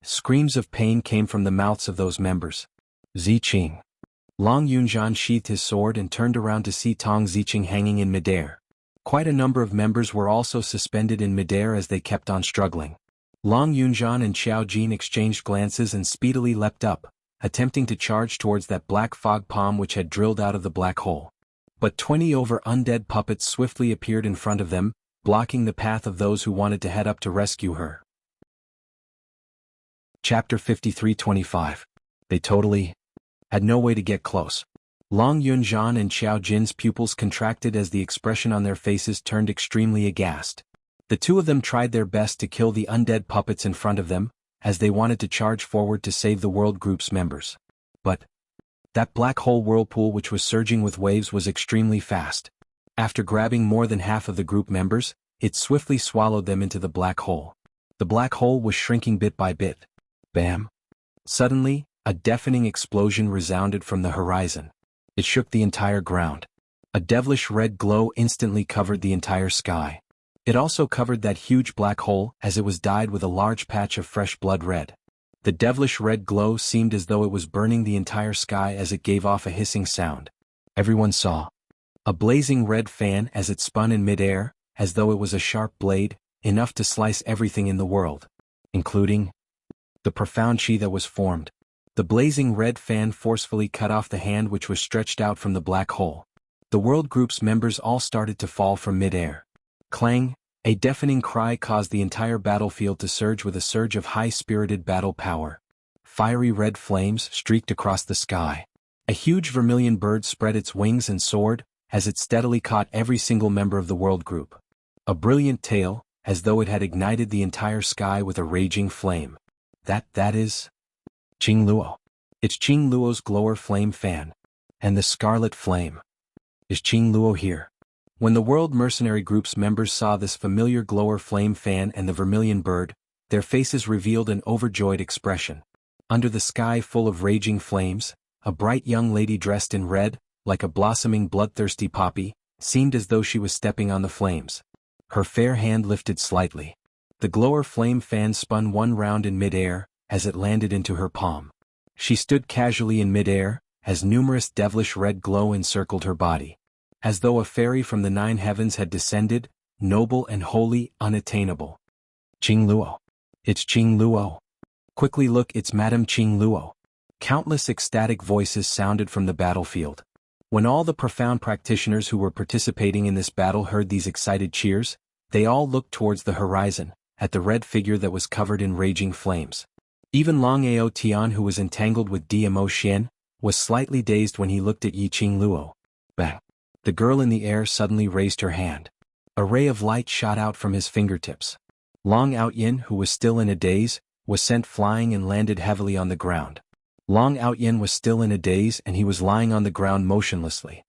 Screams of pain came from the mouths of those members. Ziqing. Long Yunzhan sheathed his sword and turned around to see Tong Ziqing hanging in midair. Quite a number of members were also suspended in midair as they kept on struggling. Long Yunzhan and Xiao Jin exchanged glances and speedily leapt up, attempting to charge towards that black fog palm which had drilled out of the black hole. But 20 over undead puppets swiftly appeared in front of them, blocking the path of those who wanted to head up to rescue her. Chapter 53-25. They totally had no way to get close. Long Yunzhan and Xiao Jin's pupils contracted as the expression on their faces turned extremely aghast. The two of them tried their best to kill the undead puppets in front of them, as they wanted to charge forward to save the world group's members. But that black hole whirlpool which was surging with waves was extremely fast. After grabbing more than half of the group members, it swiftly swallowed them into the black hole. The black hole was shrinking bit by bit. Bam! Suddenly, a deafening explosion resounded from the horizon. It shook the entire ground. A devilish red glow instantly covered the entire sky. It also covered that huge black hole as it was dyed with a large patch of fresh blood red. The devilish red glow seemed as though it was burning the entire sky as it gave off a hissing sound. Everyone saw a blazing red fan as it spun in midair, as though it was a sharp blade, enough to slice everything in the world, including the profound chi that was formed. The blazing red fan forcefully cut off the hand which was stretched out from the black hole. The world group's members all started to fall from midair. Clang! A deafening cry caused the entire battlefield to surge with a surge of high-spirited battle power. Fiery red flames streaked across the sky. A huge vermilion bird spread its wings and soared, as it steadily caught every single member of the world group. A brilliant tail, as though it had ignited the entire sky with a raging flame. That is Qing Luo. It's Qing Luo's glower flame fan. And the scarlet flame. Is Qing Luo here? When the World Mercenary Group's members saw this familiar glower flame fan and the vermilion bird, their faces revealed an overjoyed expression. Under the sky full of raging flames, a bright young lady dressed in red, like a blossoming bloodthirsty poppy, seemed as though she was stepping on the flames. Her fair hand lifted slightly. The glower flame fan spun one round in midair, as it landed into her palm. She stood casually in midair, as numerous devilish red glow encircled her body. As though a fairy from the 9 heavens had descended, noble and holy, unattainable. Qing Luo. It's Qing Luo. Quickly look, it's Madame Qing Luo. Countless ecstatic voices sounded from the battlefield. When all the profound practitioners who were participating in this battle heard these excited cheers, they all looked towards the horizon, at the red figure that was covered in raging flames. Even Long Ao Tian, who was entangled with Dmo Xian, was slightly dazed when he looked at Yi Qing Luo. Bang! The girl in the air suddenly raised her hand. A ray of light shot out from his fingertips. Long Outyin, who was still in a daze, was sent flying and landed heavily on the ground. Long Outyin was still in a daze and he was lying on the ground motionlessly.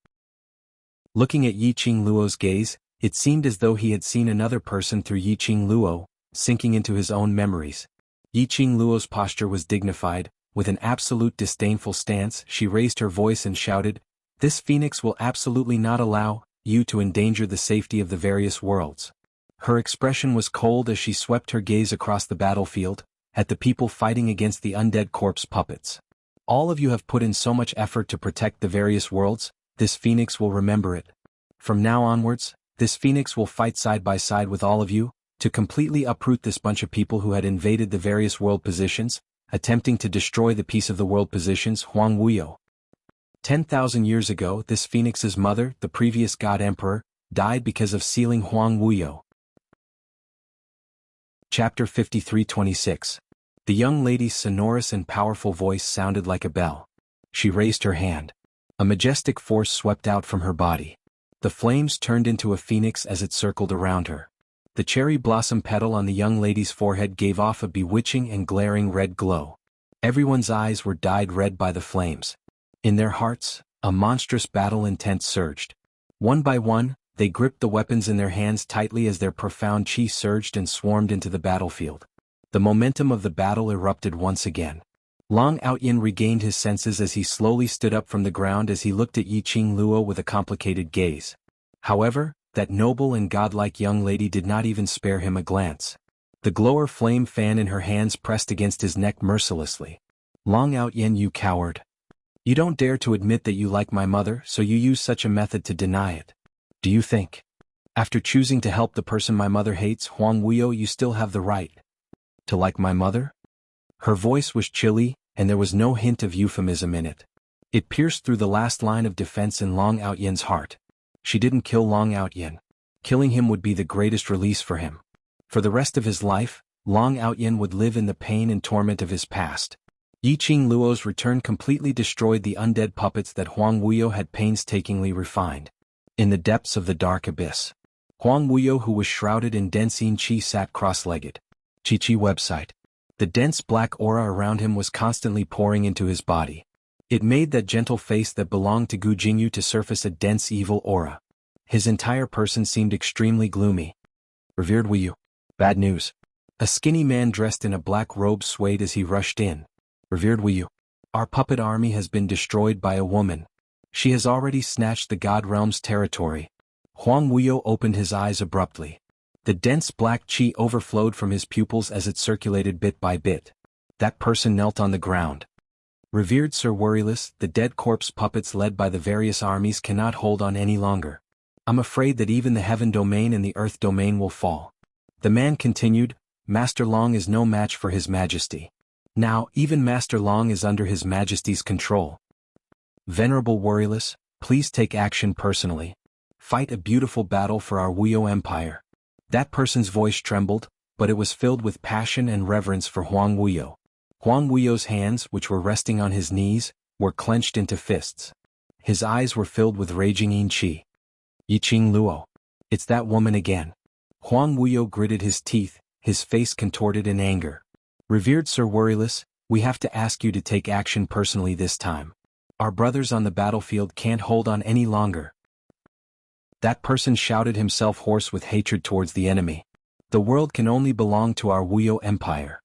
Looking at Yi Qing Luo's gaze, it seemed as though he had seen another person through Yi Qing Luo, sinking into his own memories. Yi Qing Luo's posture was dignified. With an absolute disdainful stance, she raised her voice and shouted, "This phoenix will absolutely not allow you to endanger the safety of the various worlds." Her expression was cold as she swept her gaze across the battlefield, at the people fighting against the undead corpse puppets. "All of you have put in so much effort to protect the various worlds, this phoenix will remember it. From now onwards, this phoenix will fight side by side with all of you, to completely uproot this bunch of people who had invaded the various world positions, attempting to destroy the peace of the world positions, Huang Wuyo. 10,000 years ago, this phoenix's mother, the previous god emperor, died because of sealing Huang Wuyo. Chapter 53:26. The young lady's sonorous and powerful voice sounded like a bell. She raised her hand. A majestic force swept out from her body. The flames turned into a phoenix as it circled around her. The cherry blossom petal on the young lady's forehead gave off a bewitching and glaring red glow. Everyone's eyes were dyed red by the flames. In their hearts, a monstrous battle intent surged. One by one, they gripped the weapons in their hands tightly as their profound chi surged and swarmed into the battlefield. The momentum of the battle erupted once again. Long Outyin regained his senses as he slowly stood up from the ground as he looked at Yi Qing Luo with a complicated gaze. However, that noble and godlike young lady did not even spare him a glance. The glower flame fan in her hands pressed against his neck mercilessly. "Long Outyin, you coward. You don't dare to admit that you like my mother, so you use such a method to deny it. Do you think, after choosing to help the person my mother hates, Huang Wuyo, you still have the right to like my mother?" Her voice was chilly, and there was no hint of euphemism in it. It pierced through the last line of defense in Long Outyin's heart. She didn't kill Long Outyin. Killing him would be the greatest release for him. For the rest of his life, Long Outyin would live in the pain and torment of his past. Yi Qing Luo's return completely destroyed the undead puppets that Huang Wuyo had painstakingly refined. In the depths of the dark abyss, Huang Wuyo, who was shrouded in Densin Qi, sat cross-legged. Qi website. The dense black aura around him was constantly pouring into his body. It made that gentle face that belonged to Gu Jingyu to surface a dense evil aura. His entire person seemed extremely gloomy. "Revered Wuyu. Bad news." A skinny man dressed in a black robe swayed as he rushed in. "Revered Wuyu. Our puppet army has been destroyed by a woman. She has already snatched the God Realm's territory." Huang Wuyo opened his eyes abruptly. The dense black chi overflowed from his pupils as it circulated bit by bit. That person knelt on the ground. Revered Sir Worryless, the dead corpse puppets led by the various armies cannot hold on any longer. I'm afraid that even the heaven domain and the earth domain will fall. The man continued, Master Long is no match for His Majesty. Now, even Master Long is under His Majesty's control. Venerable Worryless, please take action personally. Fight a beautiful battle for our Wuyo Empire. That person's voice trembled, but it was filled with passion and reverence for Huang Wuyo. Huang Wuyo's hands, which were resting on his knees, were clenched into fists. His eyes were filled with raging yin qi. Yiqing Luo. It's that woman again. Huang Wuyo gritted his teeth, his face contorted in anger. Revered Sir Worryless, we have to ask you to take action personally this time. Our brothers on the battlefield can't hold on any longer. That person shouted, himself hoarse with hatred towards the enemy. The world can only belong to our Wuyo Empire.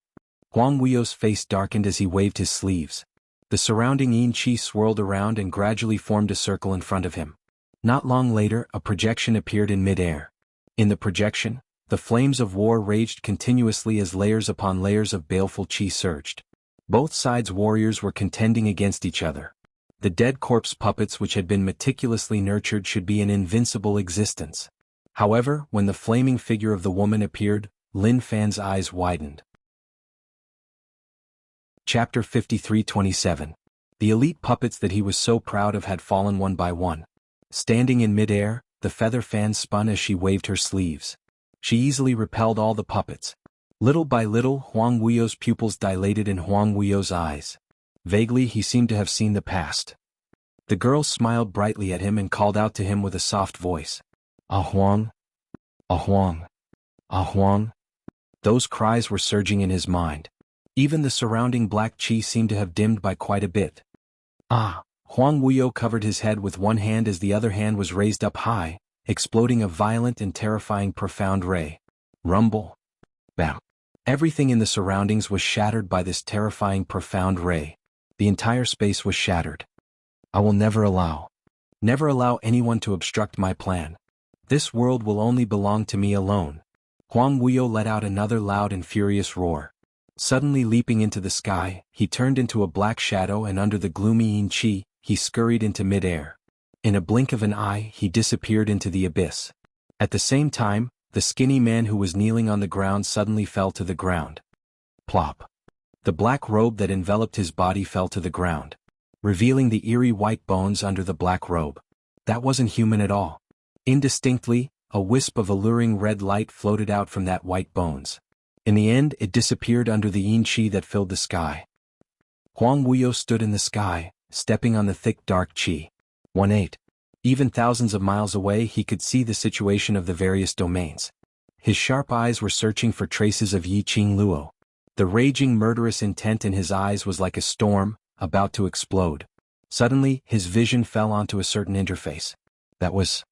Huang Wuyo's face darkened as he waved his sleeves. The surrounding yin qi swirled around and gradually formed a circle in front of him. Not long later, a projection appeared in mid-air. In the projection, the flames of war raged continuously as layers upon layers of baleful qi surged. Both sides' warriors were contending against each other. The dead corpse puppets which had been meticulously nurtured should be an invincible existence. However, when the flaming figure of the woman appeared, Lin Fan's eyes widened. Chapter 53:27. The elite puppets that he was so proud of had fallen one by one. Standing in mid-air, the feather fan spun as she waved her sleeves. She easily repelled all the puppets. Little by little, Huang Wuyo's pupils dilated in Huang Wuyo's eyes. Vaguely, he seemed to have seen the past. The girl smiled brightly at him and called out to him with a soft voice. Ah Huang! Ah Huang! Ah Huang! Those cries were surging in his mind. Even the surrounding black qi seemed to have dimmed by quite a bit. Ah! Huang Wuyo covered his head with one hand as the other hand was raised up high, exploding a violent and terrifying profound ray. Rumble. Bam. Everything in the surroundings was shattered by this terrifying profound ray. The entire space was shattered. I will never allow anyone to obstruct my plan. This world will only belong to me alone. Huang Wuyo let out another loud and furious roar. Suddenly leaping into the sky, he turned into a black shadow, and under the gloomy yin qi, he scurried into mid-air. In a blink of an eye, he disappeared into the abyss. At the same time, the skinny man who was kneeling on the ground suddenly fell to the ground. Plop. The black robe that enveloped his body fell to the ground, revealing the eerie white bones under the black robe. That wasn't human at all. Indistinctly, a wisp of alluring red light floated out from that white bones. In the end, it disappeared under the yin qi that filled the sky. Huang Wuyo stood in the sky, stepping on the thick dark qi. 1-8. Even thousands of miles away, he could see the situation of the various domains. His sharp eyes were searching for traces of Yiqing Luo. The raging murderous intent in his eyes was like a storm, about to explode. Suddenly, his vision fell onto a certain interface. That was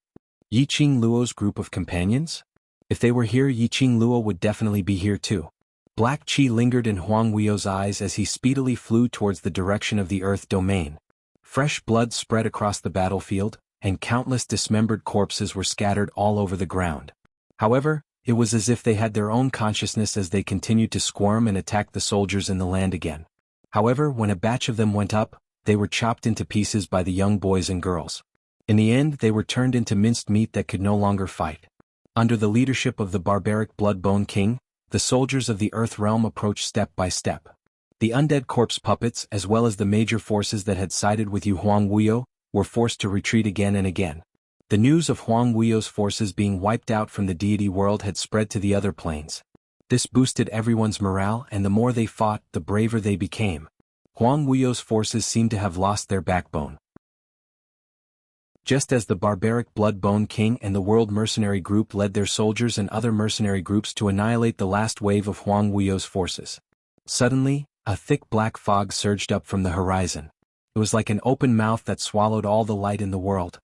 Yiqing Luo's group of companions? If they were here, Yiqing Luo would definitely be here too. Black qi lingered in Huang Wuyo's eyes as he speedily flew towards the direction of the Earth domain. Fresh blood spread across the battlefield, and countless dismembered corpses were scattered all over the ground. However, it was as if they had their own consciousness as they continued to squirm and attack the soldiers in the land again. However, when a batch of them went up, they were chopped into pieces by the young boys and girls. In the end, they were turned into minced meat that could no longer fight. Under the leadership of the barbaric Bloodbone King, the soldiers of the Earth realm approached step by step. The undead corpse puppets, as well as the major forces that had sided with Huang Wuyo, were forced to retreat again and again. The news of Huang Wuyo's forces being wiped out from the deity world had spread to the other planes. This boosted everyone's morale, and the more they fought, the braver they became. Huang Wuyo's forces seemed to have lost their backbone. Just as the barbaric Bloodbone King and the World Mercenary Group led their soldiers and other mercenary groups to annihilate the last wave of Huang Wuyo's forces. Suddenly, a thick black fog surged up from the horizon. It was like an open mouth that swallowed all the light in the world.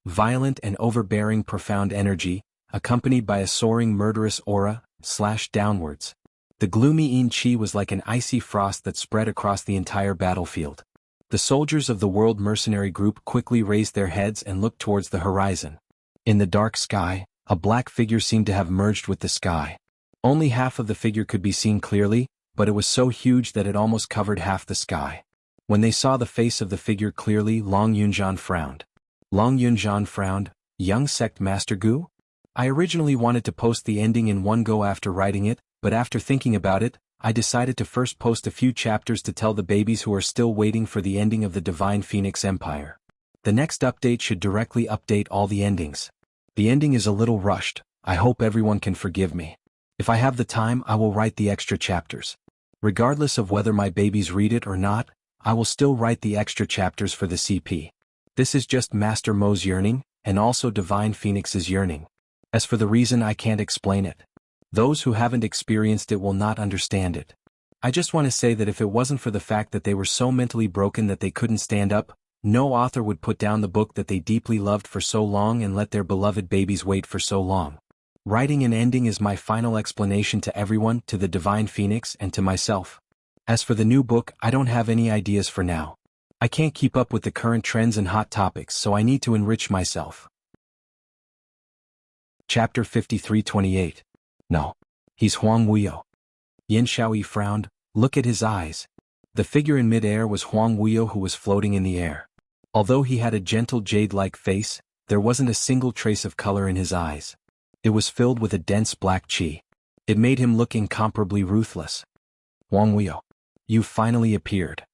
Violent and overbearing profound energy, accompanied by a soaring murderous aura, slashed downwards. The gloomy yin qi was like an icy frost that spread across the entire battlefield. The soldiers of the World Mercenary Group quickly raised their heads and looked towards the horizon. In the dark sky, A black figure seemed to have merged with the sky. Only half of the figure could be seen clearly, but it was so huge that it almost covered half the sky. When they saw the face of the figure clearly, Long Yunjian frowned. Long Yunjian frowned, "Young sect master Gu? I originally wanted to post the ending in one go after writing it, but after thinking about it, I decided to first post a few chapters to tell the babies who are still waiting for the ending of the Divine Phoenix Empire. The next update should directly update all the endings. The ending is a little rushed, I hope everyone can forgive me. If I have the time, I will write the extra chapters. Regardless of whether my babies read it or not, I will still write the extra chapters for the CP. This is just Master Mo's yearning, and also Divine Phoenix's yearning. As for the reason, I can't explain it. Those who haven't experienced it will not understand it. I just want to say that if it wasn't for the fact that they were so mentally broken that they couldn't stand up, no author would put down the book that they deeply loved for so long and let their beloved babies wait for so long. Writing an ending is my final explanation to everyone, to the Divine Phoenix, and to myself. As for the new book, I don't have any ideas for now. I can't keep up with the current trends and hot topics, so I need to enrich myself. Chapter 53:28. No. He's Huang Wuyo. Yin Xiaoyi frowned. Look at his eyes. The figure in mid-air was Huang Wuyo, who was floating in the air. Although he had a gentle jade-like face, there wasn't a single trace of color in his eyes. It was filled with a dense black qi. It made him look incomparably ruthless. Huang Wuyo. You've finally appeared.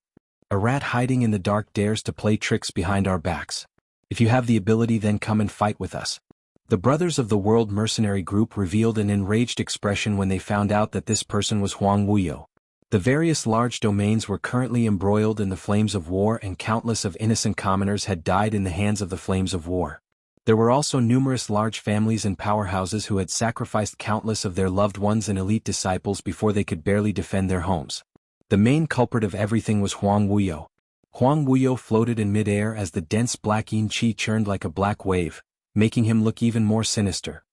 A rat hiding in the dark dares to play tricks behind our backs. If you have the ability, then come and fight with us. The brothers of the World Mercenary Group revealed an enraged expression when they found out that this person was Huang Wuyo. The various large domains were currently embroiled in the flames of war, and countless of innocent commoners had died in the hands of the flames of war. There were also numerous large families and powerhouses who had sacrificed countless of their loved ones and elite disciples before they could barely defend their homes. The main culprit of everything was Huang Wuyo. Huang Wuyo floated in mid-air as the dense black yin qi churned like a black wave, making him look even more sinister.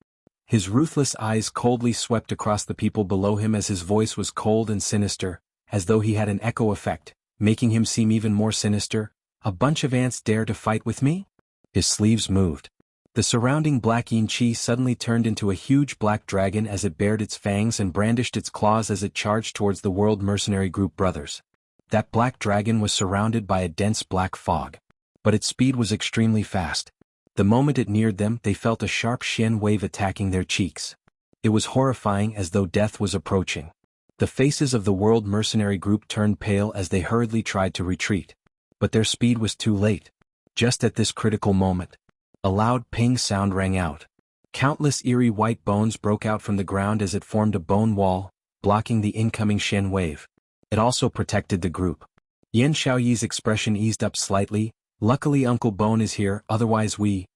His ruthless eyes coldly swept across the people below him as his voice was cold and sinister, as though he had an echo effect, making him seem even more sinister. A bunch of ants dare to fight with me? His sleeves moved. The surrounding black yin qi suddenly turned into a huge black dragon as it bared its fangs and brandished its claws as it charged towards the World Mercenary Group brothers. That black dragon was surrounded by a dense black fog. But its speed was extremely fast. The moment it neared them, they felt a sharp xian wave attacking their cheeks. It was horrifying, as though death was approaching. The faces of the World Mercenary Group turned pale as they hurriedly tried to retreat. But their speed was too late. Just at this critical moment, a loud ping sound rang out. Countless eerie white bones broke out from the ground as it formed a bone wall, blocking the incoming xian wave. It also protected the group. Yin Xiaoyi's expression eased up slightly. Luckily Uncle Bone is here, otherwise we,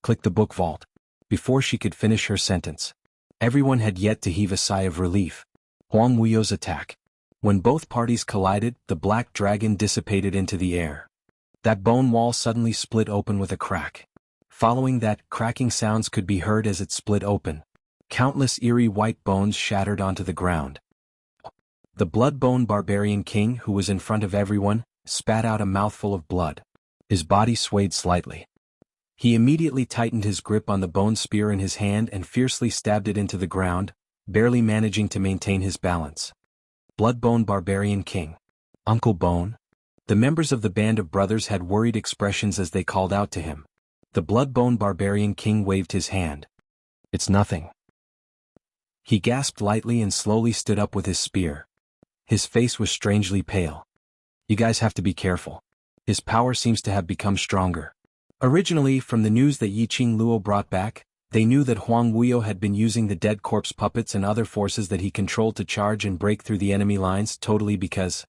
clicked the book vault. Before she could finish her sentence, everyone had yet to heave a sigh of relief. Huang Wuyo's attack. When both parties collided, the black dragon dissipated into the air. That bone wall suddenly split open with a crack. Following that, cracking sounds could be heard as it split open. Countless eerie white bones shattered onto the ground. The blood-bone barbarian king, who was in front of everyone, spat out a mouthful of blood. His body swayed slightly. He immediately tightened his grip on the bone spear in his hand and fiercely stabbed it into the ground, barely managing to maintain his balance. Blood-bone barbarian king. Uncle Bone? The members of the band of brothers had worried expressions as they called out to him. The blood-bone barbarian king waved his hand. It's nothing. He gasped lightly and slowly stood up with his spear. His face was strangely pale. You guys have to be careful. His power seems to have become stronger. Originally, from the news that Yiqing Luo brought back, they knew that Huang Wuyo had been using the dead corpse puppets and other forces that he controlled to charge and break through the enemy lines totally because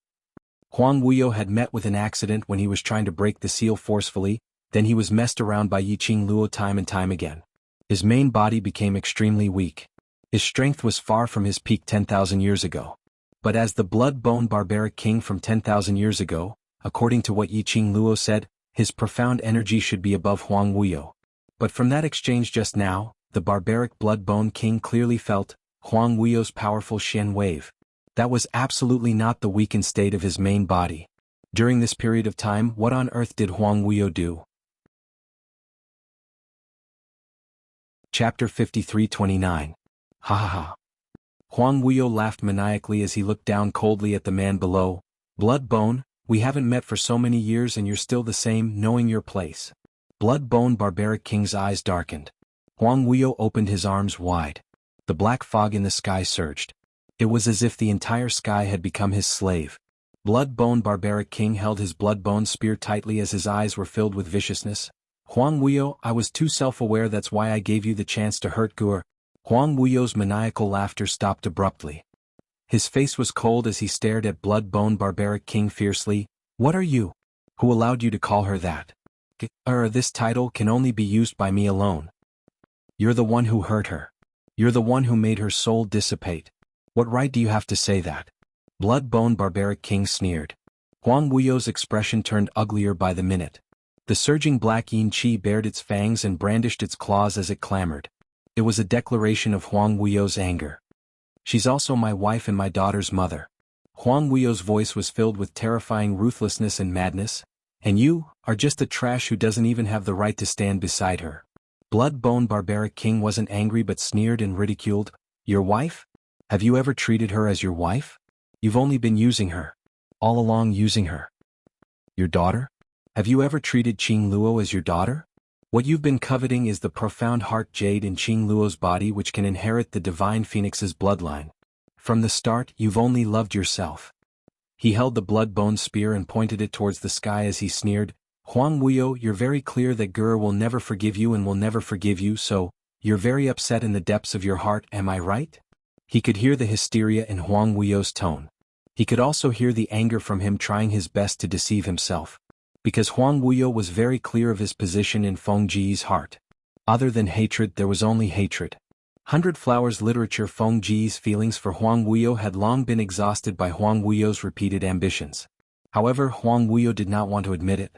Huang Wuyo had met with an accident when he was trying to break the seal forcefully, then he was messed around by Yiqing Luo time and time again. His main body became extremely weak. His strength was far from his peak 10,000 years ago. But as the blood-bone barbaric king from 10,000 years ago, according to what Yiqing Luo said, his profound energy should be above Huang Wuyo. But from that exchange just now, the barbaric blood-bone king clearly felt Huang Wuyo's powerful xian wave. That was absolutely not the weakened state of his main body. During this period of time, what on earth did Huang Wuyo do? Chapter 53:29. Ha ha ha. Huang Wuyo laughed maniacally as he looked down coldly at the man below. Bloodbone, we haven't met for so many years and you're still the same, knowing your place. Bloodbone Barbaric King's eyes darkened. Huang Wuyo opened his arms wide. The black fog in the sky surged. It was as if the entire sky had become his slave. Bloodbone Barbaric King held his bloodbone spear tightly as his eyes were filled with viciousness. Huang Wuyo, I was too self-aware, that's why I gave you the chance to hurt Gur. Huang Wuyo's maniacal laughter stopped abruptly. His face was cold as he stared at Bloodbone Barbaric King fiercely. What are you? Who allowed you to call her that? This title can only be used by me alone. You're the one who hurt her. You're the one who made her soul dissipate. What right do you have to say that? Bloodbone Barbaric King sneered. Huang Wuyo's expression turned uglier by the minute. The surging black yin qi bared its fangs and brandished its claws as it clamored. It was a declaration of Huang Wuyo's anger. She's also my wife and my daughter's mother. Huang Wuyo's voice was filled with terrifying ruthlessness and madness. And you are just a trash who doesn't even have the right to stand beside her. Bloodbone Barbaric King wasn't angry but sneered and ridiculed. Your wife? Have you ever treated her as your wife? You've only been using her. All along using her. Your daughter? Have you ever treated Qing Luo as your daughter? What you've been coveting is the profound heart jade in Qing Luo's body, which can inherit the divine phoenix's bloodline. From the start, you've only loved yourself. He held the bloodbone spear and pointed it towards the sky as he sneered. Huang Wuyo, you're very clear that Gur will never forgive you and will never forgive you, so you're very upset in the depths of your heart, am I right? He could hear the hysteria in Huang Wuyo's tone. He could also hear the anger from him trying his best to deceive himself. Because Huang Wuyo was very clear of his position in Feng Ji's heart. Other than hatred, there was only hatred. 100 Flowers literature. Feng Ji's feelings for Huang Wuyo had long been exhausted by Huang Wuyo's repeated ambitions. However, Huang Wuyo did not want to admit it.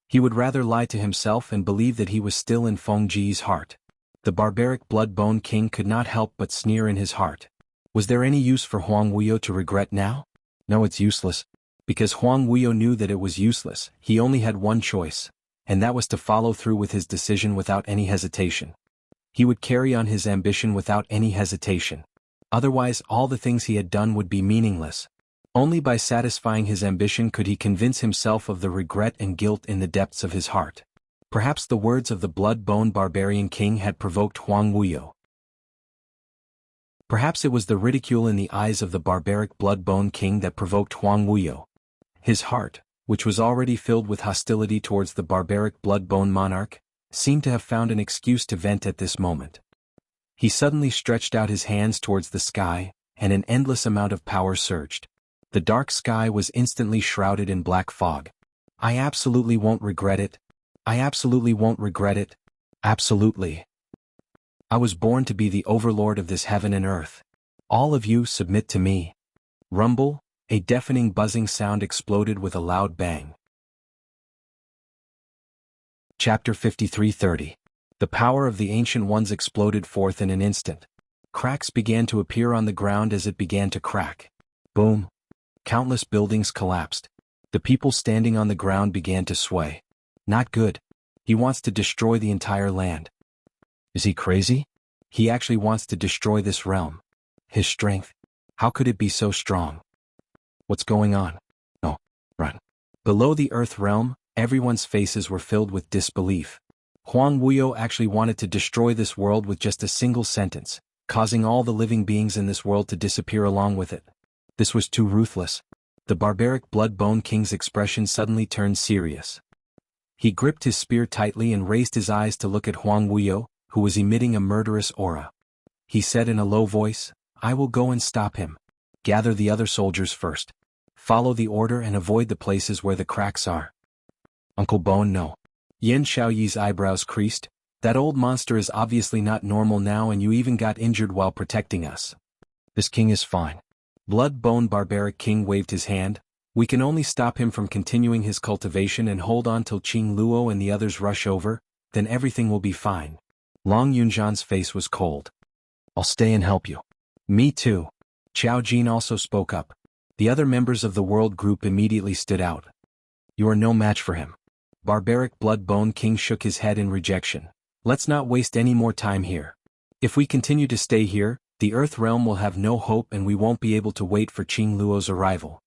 He would rather lie to himself and believe that he was still in Feng Ji's heart. The barbaric Bloodbone King could not help but sneer in his heart. Was there any use for Huang Wuyo to regret now? No, it's useless. Because Huang Wuyo knew that it was useless, he only had one choice, and that was to follow through with his decision without any hesitation. He would carry on his ambition without any hesitation. Otherwise, all the things he had done would be meaningless. Only by satisfying his ambition could he convince himself of the regret and guilt in the depths of his heart. Perhaps the words of the Blood-Bone Barbarian King had provoked Huang Wuyo. Perhaps it was the ridicule in the eyes of the barbaric Blood-Bone King that provoked Huang Wuyo. His heart, which was already filled with hostility towards the barbaric Blood-Bone monarch, seemed to have found an excuse to vent at this moment. He suddenly stretched out his hands towards the sky, and an endless amount of power surged. The dark sky was instantly shrouded in black fog. I absolutely won't regret it. I absolutely won't regret it. Absolutely. I was born to be the overlord of this heaven and earth. All of you submit to me. Rumble, a deafening buzzing sound exploded with a loud bang. Chapter 53:30. The power of the Ancient Ones exploded forth in an instant. Cracks began to appear on the ground as it began to crack. Boom. Countless buildings collapsed. The people standing on the ground began to sway. Not good. He wants to destroy the entire land. Is he crazy? He actually wants to destroy this realm. His strength. How could it be so strong? What's going on? No, run. Below the Earth realm, everyone's faces were filled with disbelief. Huang Wuyo actually wanted to destroy this world with just a single sentence, causing all the living beings in this world to disappear along with it. This was too ruthless. The barbaric Blood-Bone King's expression suddenly turned serious. He gripped his spear tightly and raised his eyes to look at Huang Wuyo, who was emitting a murderous aura. He said in a low voice, I will go and stop him. Gather the other soldiers first. Follow the order and avoid the places where the cracks are. Uncle Bone, no. Yen Xiaoyi's eyebrows creased. That old monster is obviously not normal now, and you even got injured while protecting us. This king is fine. Blood-Bone Barbaric King waved his hand. We can only stop him from continuing his cultivation and hold on till Qing Luo and the others rush over, then everything will be fine. Long Yunzhan's face was cold. I'll stay and help you. Me too. Qiao Jin also spoke up. The other members of the world group immediately stood out. You are no match for him. Barbaric Blood-Bone King shook his head in rejection. Let's not waste any more time here. If we continue to stay here, the Earth realm will have no hope and we won't be able to wait for Qing Luo's arrival.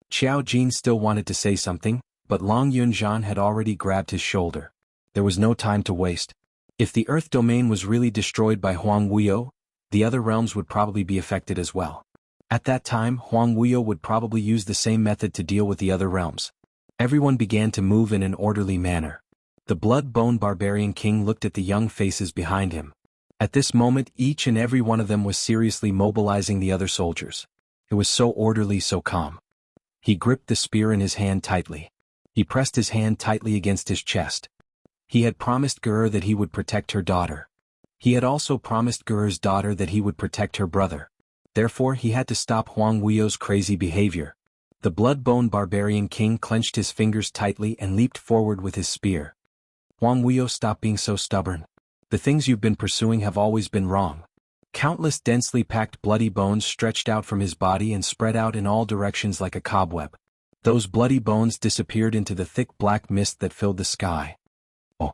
Xiao Jin still wanted to say something, but Long Yunzhan had already grabbed his shoulder. There was no time to waste. If the Earth domain was really destroyed by Huang Wuyo, the other realms would probably be affected as well. At that time, Huang Wuyo would probably use the same method to deal with the other realms. Everyone began to move in an orderly manner. The blood-bone barbarian king looked at the young faces behind him. At this moment, each and every one of them was seriously mobilizing the other soldiers. It was so orderly, so calm. He gripped the spear in his hand tightly. He pressed his hand tightly against his chest. He had promised Gur that he would protect her daughter. He had also promised Gur's daughter that he would protect her brother. Therefore he had to stop Huang Wuyo's crazy behavior. The blood-bone barbarian king clenched his fingers tightly and leaped forward with his spear. Huang Wuyo, stop being so stubborn. The things you've been pursuing have always been wrong. Countless densely packed bloody bones stretched out from his body and spread out in all directions like a cobweb. Those bloody bones disappeared into the thick black mist that filled the sky. Oh!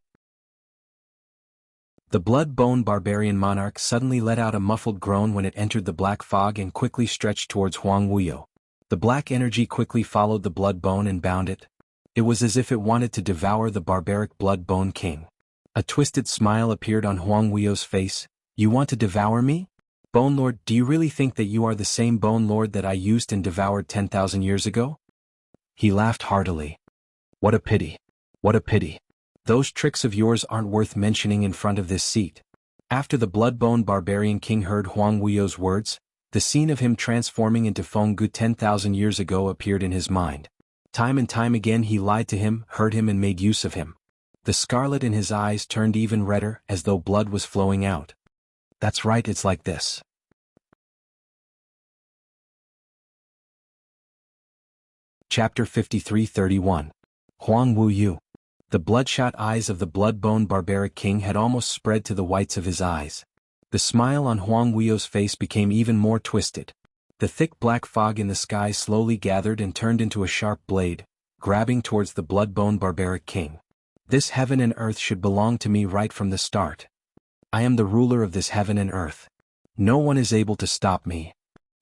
The blood-bone barbarian monarch suddenly let out a muffled groan when it entered the black fog and quickly stretched towards Huang Wuyo. The black energy quickly followed the blood-bone and bound it. It was as if it wanted to devour the barbaric blood-bone king. A twisted smile appeared on Huang Wuyo's face. You want to devour me? Bone Lord, do you really think that you are the same Bone Lord that I used and devoured 10,000 years ago? He laughed heartily. What a pity. What a pity. Those tricks of yours aren't worth mentioning in front of this seat. After the blood-bone barbarian king heard Huang Wuyo's words, the scene of him transforming into Feng Gu 10,000 years ago appeared in his mind. Time and time again he lied to him, hurt him and made use of him. The scarlet in his eyes turned even redder as though blood was flowing out. That's right, it's like this. Chapter 53-31. Huang Wuyu. The bloodshot eyes of the blood-bone barbaric king had almost spread to the whites of his eyes. The smile on Huang Wuyo's face became even more twisted. The thick black fog in the sky slowly gathered and turned into a sharp blade, grabbing towards the blood-bone barbaric king. This heaven and earth should belong to me right from the start. I am the ruler of this heaven and earth. No one is able to stop me.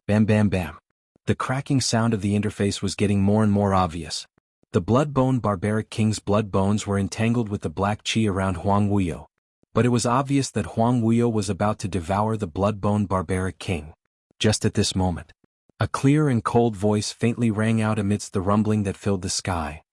Bam bam bam. The cracking sound of the interface was getting more and more obvious. The blood-bone barbaric king's blood bones were entangled with the black chi around Huang Wuyo. But it was obvious that Huang Wuyo was about to devour the blood-bone barbaric king. Just at this moment, a clear and cold voice faintly rang out amidst the rumbling that filled the sky.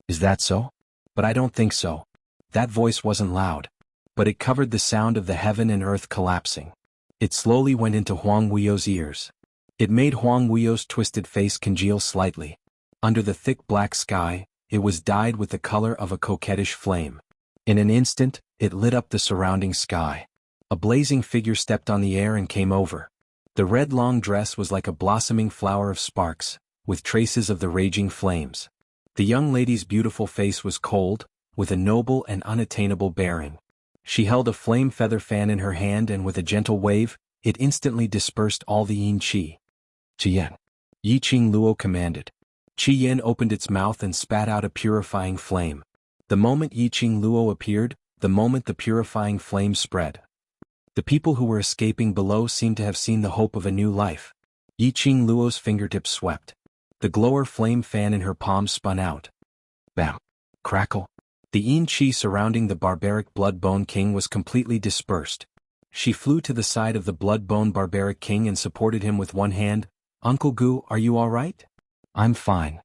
Is that so? But I don't think so. That voice wasn't loud, but it covered the sound of the heaven and earth collapsing. It slowly went into Huang Wuyo's ears. It made Huang Wuyo's twisted face congeal slightly. Under the thick black sky, it was dyed with the color of a coquettish flame. In an instant, it lit up the surrounding sky. A blazing figure stepped on the air and came over. The red long dress was like a blossoming flower of sparks, with traces of the raging flames. The young lady's beautiful face was cold, with a noble and unattainable bearing. She held a flame feather fan in her hand and with a gentle wave, it instantly dispersed all the yin qi. Qian. Yi Qing Luo commanded. Qi Yin opened its mouth and spat out a purifying flame. The moment Yi Qing Luo appeared, the moment the purifying flame spread. The people who were escaping below seemed to have seen the hope of a new life. Yi Qing Luo's fingertips swept. The glower flame fan in her palm spun out. Bam! Crackle! The yin qi surrounding the barbaric blood-bone king was completely dispersed. She flew to the side of the blood-bone barbaric king and supported him with one hand. Uncle Gu, are you all right? I'm fine.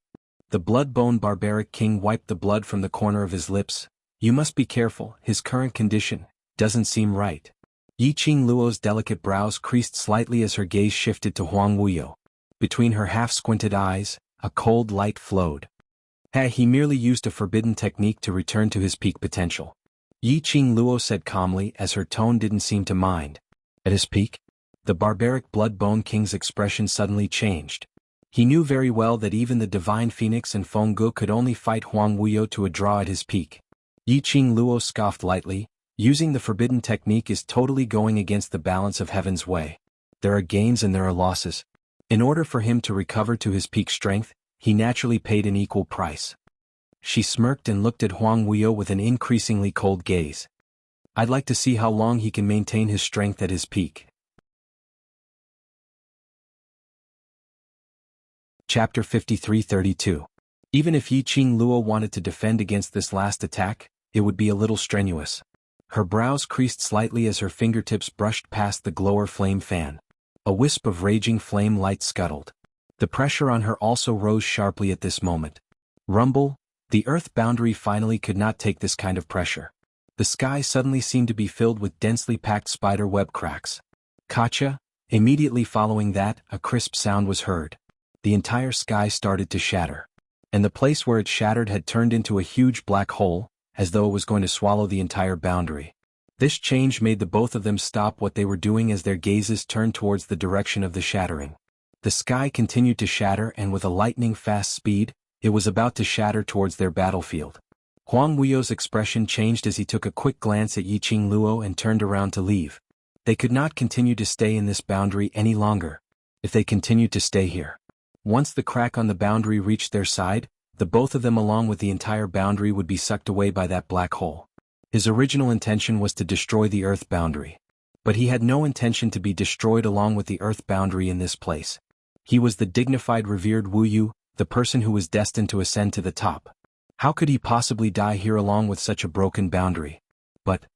The blood-bone barbaric king wiped the blood from the corner of his lips. You must be careful, his current condition doesn't seem right. Yi Qing Luo's delicate brows creased slightly as her gaze shifted to Huang Wuyo. Between her half-squinted eyes, a cold light flowed. He merely used a forbidden technique to return to his peak potential. Yi Qing Luo said calmly as her tone didn't seem to mind. At his peak? The barbaric blood-bone king's expression suddenly changed. He knew very well that even the divine phoenix and Feng Gu could only fight Huang Wuyo to a draw at his peak. Yi Qing Luo scoffed lightly. Using the forbidden technique is totally going against the balance of heaven's way. There are gains and there are losses. In order for him to recover to his peak strength, he naturally paid an equal price. She smirked and looked at Huang Wuyo with an increasingly cold gaze. I'd like to see how long he can maintain his strength at his peak. Chapter 53-32. Even if Yiqing Luo wanted to defend against this last attack, it would be a little strenuous. Her brows creased slightly as her fingertips brushed past the glower flame fan. A wisp of raging flame light scuttled. The pressure on her also rose sharply at this moment. Rumble, the earth boundary finally could not take this kind of pressure. The sky suddenly seemed to be filled with densely packed spider web cracks. Gotcha! Immediately following that, a crisp sound was heard. The entire sky started to shatter. And the place where it shattered had turned into a huge black hole, as though it was going to swallow the entire boundary. This change made the both of them stop what they were doing as their gazes turned towards the direction of the shattering. The sky continued to shatter, and with a lightning-fast speed, it was about to shatter towards their battlefield. Huang Wuyo's expression changed as he took a quick glance at Yiqing Luo and turned around to leave. They could not continue to stay in this boundary any longer. If they continued to stay here. Once the crack on the boundary reached their side, the both of them along with the entire boundary would be sucked away by that black hole. His original intention was to destroy the earth boundary. But he had no intention to be destroyed along with the earth boundary in this place. He was the dignified revered Wu Yu, the person who was destined to ascend to the top. How could he possibly die here along with such a broken boundary? But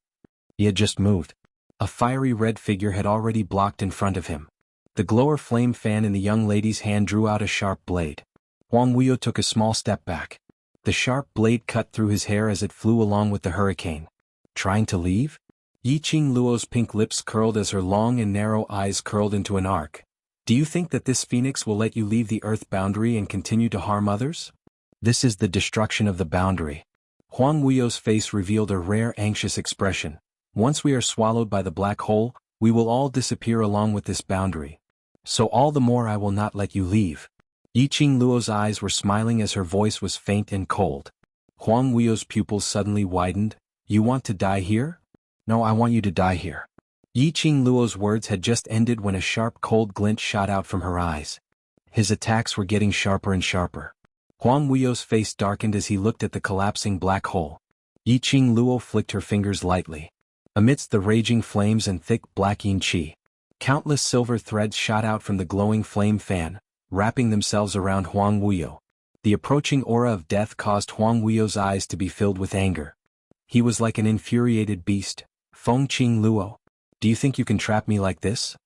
he had just moved. A fiery red figure had already blocked in front of him. The glower flame fan in the young lady's hand drew out a sharp blade. Huang Wuyo took a small step back. The sharp blade cut through his hair as it flew along with the hurricane. Trying to leave? Yiqing Luo's pink lips curled as her long and narrow eyes curled into an arc. Do you think that this phoenix will let you leave the earth boundary and continue to harm others? This is the destruction of the boundary. Huang Wuyo's face revealed a rare anxious expression. Once we are swallowed by the black hole, we will all disappear along with this boundary. So all the more I will not let you leave. Yiqing Luo's eyes were smiling as her voice was faint and cold. Huang Wuyo's pupils suddenly widened. You want to die here? No, I want you to die here. Yiqing Luo's words had just ended when a sharp cold glint shot out from her eyes. His attacks were getting sharper and sharper. Huang Wuyo's face darkened as he looked at the collapsing black hole. Yiqing Luo flicked her fingers lightly. Amidst the raging flames and thick black yin qi, countless silver threads shot out from the glowing flame fan, wrapping themselves around Huang Wuyo. The approaching aura of death caused Huang Wuyo's eyes to be filled with anger. He was like an infuriated beast. Fengqing Luo, do you think you can trap me like this?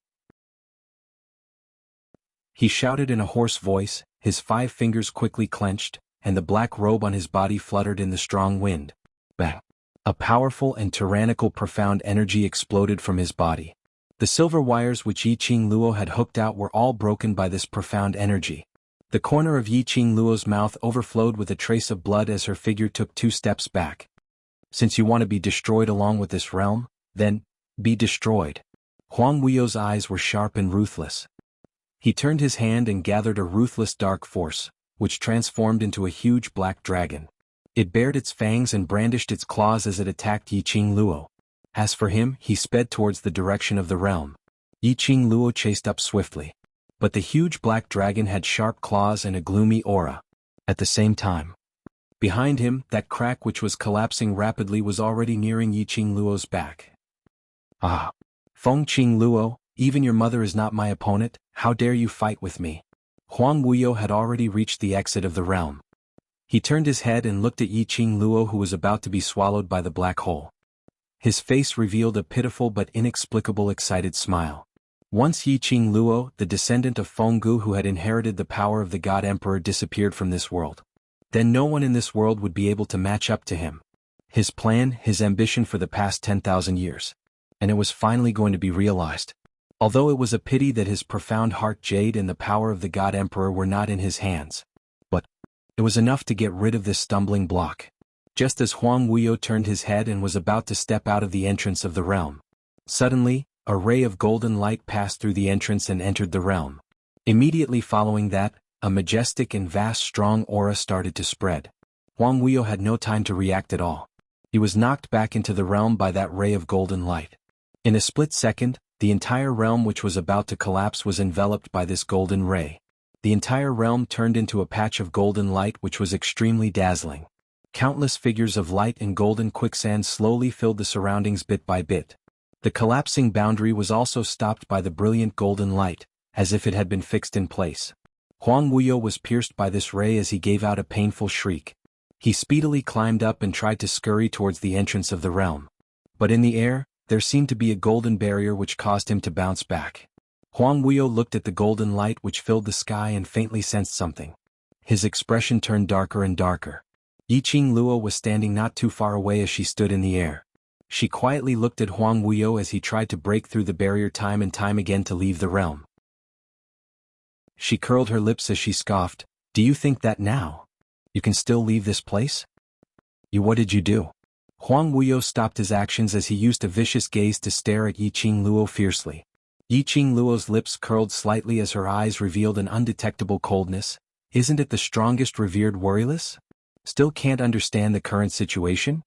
He shouted in a hoarse voice, his 5 fingers quickly clenched, and the black robe on his body fluttered in the strong wind. Bang! A powerful and tyrannical profound energy exploded from his body. The silver wires which Yiqing Luo had hooked out were all broken by this profound energy. The corner of Yiqing Luo's mouth overflowed with a trace of blood as her figure took 2 steps back. Since you want to be destroyed along with this realm, then, be destroyed. Huang Wuyo's eyes were sharp and ruthless. He turned his hand and gathered a ruthless dark force, which transformed into a huge black dragon. It bared its fangs and brandished its claws as it attacked Yiqing Luo. As for him, he sped towards the direction of the realm. Yiqing Luo chased up swiftly. But the huge black dragon had sharp claws and a gloomy aura. At the same time, behind him, that crack which was collapsing rapidly was already nearing Yiqing Luo's back. Ah! Fengqing Luo, even your mother is not my opponent, how dare you fight with me? Huang Wuyo had already reached the exit of the realm. He turned his head and looked at Yiqing Luo, who was about to be swallowed by the black hole. His face revealed a pitiful but inexplicable excited smile. Once Yiqing Luo, the descendant of Fenggu who had inherited the power of the God Emperor, disappeared from this world, then no one in this world would be able to match up to him. His plan, his ambition for the past 10,000 years. And it was finally going to be realized. Although it was a pity that his profound heart jade and the power of the God Emperor were not in his hands. But it was enough to get rid of this stumbling block. Just as Huang Wuyo turned his head and was about to step out of the entrance of the realm, suddenly, a ray of golden light passed through the entrance and entered the realm. Immediately following that, a majestic and vast strong aura started to spread. Huang Wuyo had no time to react at all. He was knocked back into the realm by that ray of golden light. In a split second, the entire realm which was about to collapse was enveloped by this golden ray. The entire realm turned into a patch of golden light which was extremely dazzling. Countless figures of light and golden quicksand slowly filled the surroundings bit by bit. The collapsing boundary was also stopped by the brilliant golden light, as if it had been fixed in place. Huang Wuyo was pierced by this ray as he gave out a painful shriek. He speedily climbed up and tried to scurry towards the entrance of the realm. But in the air, there seemed to be a golden barrier which caused him to bounce back. Huang Wuyo looked at the golden light which filled the sky and faintly sensed something. His expression turned darker and darker. Yiqing Luo was standing not too far away as she stood in the air. She quietly looked at Huang Wuyo as he tried to break through the barrier time and time again to leave the realm. She curled her lips as she scoffed, "Do you think that now you can still leave this place? What did you do?" Huang Wuyo stopped his actions as he used a vicious gaze to stare at Yiqing Luo fiercely. Yiqing Luo's lips curled slightly as her eyes revealed an undetectable coldness. "Isn't it the strongest revered warriorless? Still can't understand the current situation?"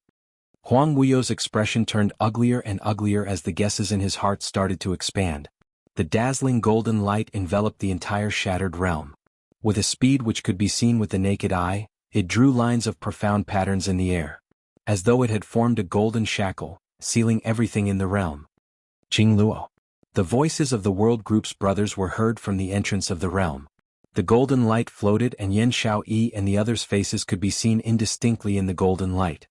Huang Wuyo's expression turned uglier and uglier as the guesses in his heart started to expand. The dazzling golden light enveloped the entire shattered realm. With a speed which could be seen with the naked eye, it drew lines of profound patterns in the air, as though it had formed a golden shackle, sealing everything in the realm. "Qing Luo." The voices of the World Group's brothers were heard from the entrance of the realm. The golden light floated and Yan Xiaoyi and the others' faces could be seen indistinctly in the golden light.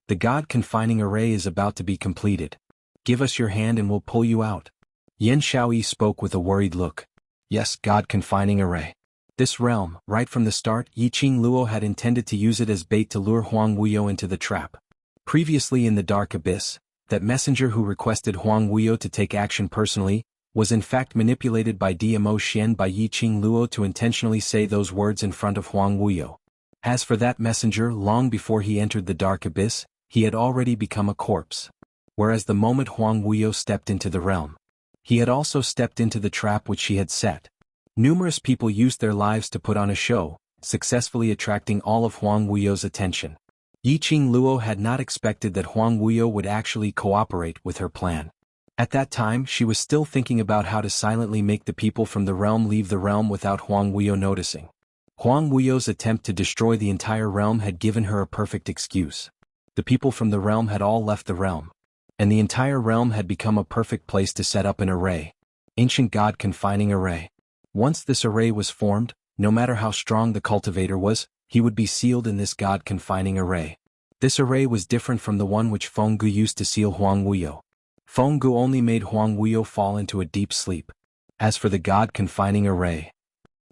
"The God-confining array is about to be completed. Give us your hand and we'll pull you out." Yan Xiaoyi spoke with a worried look. "Yes, God-confining array." This realm, right from the start, Yiqing Luo had intended to use it as bait to lure Huang Wuyo into the trap. Previously in the dark abyss, that messenger who requested Huang Wuyo to take action personally, was in fact manipulated by DMO Xian by Yiqing Luo to intentionally say those words in front of Huang Wuyo. As for that messenger, long before he entered the dark abyss, he had already become a corpse. Whereas the moment Huang Wuyo stepped into the realm, he had also stepped into the trap which she had set. Numerous people used their lives to put on a show, successfully attracting all of Huang Wuyo's attention. Yiqing Luo had not expected that Huang Wuyo would actually cooperate with her plan. At that time, she was still thinking about how to silently make the people from the realm leave the realm without Huang Wuyo noticing. Huang Wuyo's attempt to destroy the entire realm had given her a perfect excuse. The people from the realm had all left the realm, and the entire realm had become a perfect place to set up an array. Ancient God-confining array. Once this array was formed, no matter how strong the cultivator was, he would be sealed in this God-confining array. This array was different from the one which Fenggu used to seal Huang Wuyo. Fenggu only made Huang Wuyo fall into a deep sleep. As for the God-confining array,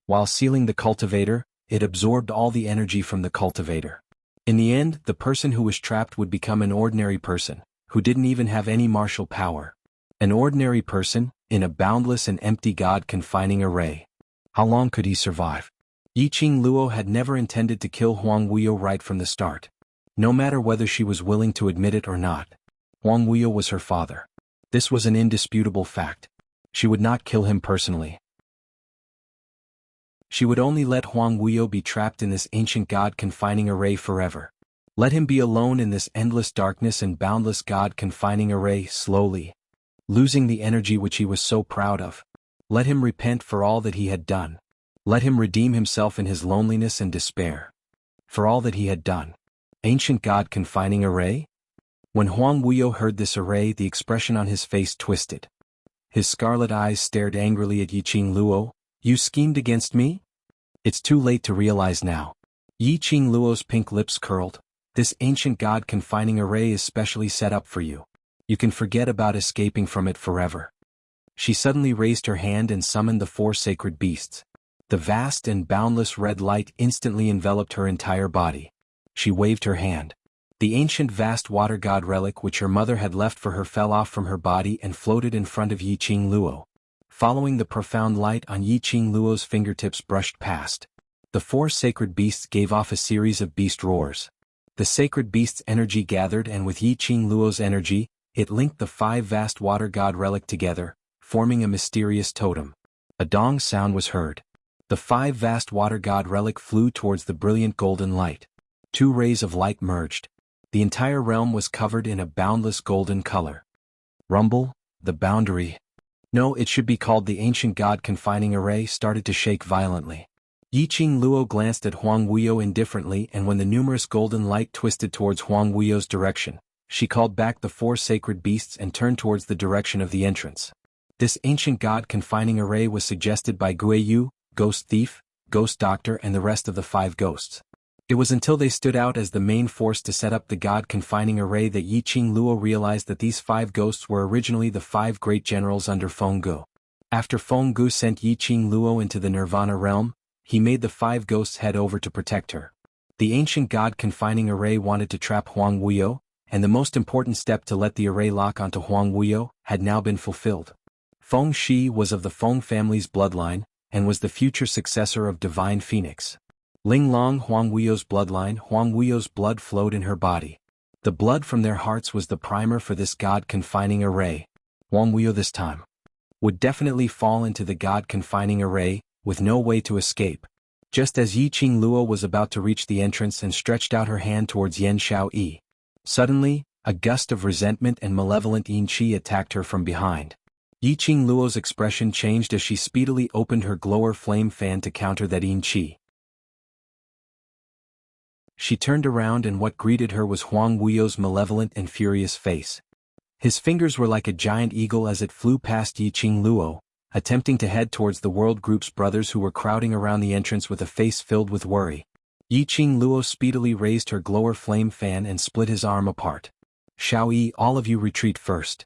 while sealing the cultivator, it absorbed all the energy from the cultivator. In the end, the person who was trapped would become an ordinary person, who didn't even have any martial power. An ordinary person, in a boundless and empty God-confining array. How long could he survive? Yiqing Luo had never intended to kill Huang Wuyo right from the start. No matter whether she was willing to admit it or not, Huang Wuyo was her father. This was an indisputable fact. She would not kill him personally. She would only let Huang Wuyo be trapped in this ancient God-confining array forever. Let him be alone in this endless darkness and boundless God-confining array slowly, losing the energy which he was so proud of. Let him repent for all that he had done. Let him redeem himself in his loneliness and despair. For all that he had done. Ancient God-confining array? When Huang Wuyo heard this array, the expression on his face twisted. His scarlet eyes stared angrily at Yiqing Luo. "You schemed against me? It's too late to realize now." Yiqing Luo's pink lips curled. "This ancient God-confining array is specially set up for you. You can forget about escaping from it forever." She suddenly raised her hand and summoned the 4 sacred beasts. The vast and boundless red light instantly enveloped her entire body. She waved her hand. The ancient vast water god relic which her mother had left for her fell off from her body and floated in front of Yiqing Luo. Following the profound light on Yiqing Luo's fingertips brushed past. The 4 sacred beasts gave off a series of beast roars. The sacred beast's energy gathered, and with Yiqing Luo's energy, it linked the 5 vast water god relic together, forming a mysterious totem. A dong sound was heard. The 5 vast water god relic flew towards the brilliant golden light. 2 rays of light merged. The entire realm was covered in a boundless golden color. Rumble, the boundary. No, it should be called the ancient God-confining array, started to shake violently. Yiqing Luo glanced at Huang Wuyo indifferently, and when the numerous golden light twisted towards Huang Wuyo's direction, she called back the 4 sacred beasts and turned towards the direction of the entrance. This ancient god-confining array was suggested by Guiyu, Ghost Thief, Ghost Doctor, and the rest of the 5 ghosts. It was until they stood out as the main force to set up the god-confining array that Yiqing Luo realized that these 5 ghosts were originally the 5 great generals under Feng Gu. After Feng Gu sent Yiqing Luo into the Nirvana realm, he made the 5 ghosts head over to protect her. The ancient god-confining array wanted to trap Huang Wuyo, and the most important step to let the array lock onto Huang Wuyo had now been fulfilled. Feng Shi was of the Feng family's bloodline, and was the future successor of Divine Phoenix. Ling Long, Huang Wuyo's bloodline. Huang Wuyo's blood flowed in her body. The blood from their hearts was the primer for this god-confining array. Huang Wuyo this time would definitely fall into the god-confining array, with no way to escape. Just as Yiqing Luo was about to reach the entrance and stretched out her hand towards Yan Xiaoyi, suddenly, a gust of resentment and malevolent yin qi attacked her from behind. Yiqing Luo's expression changed as she speedily opened her glower flame fan to counter that yin qi. She turned around, and what greeted her was Huang Wuyo's malevolent and furious face. His fingers were like a giant eagle as it flew past Yiqing Luo, attempting to head towards the World Group's brothers who were crowding around the entrance with a face filled with worry. Yiqing Luo speedily raised her glower flame fan and split his arm apart. Xiaoyi, all of you retreat first.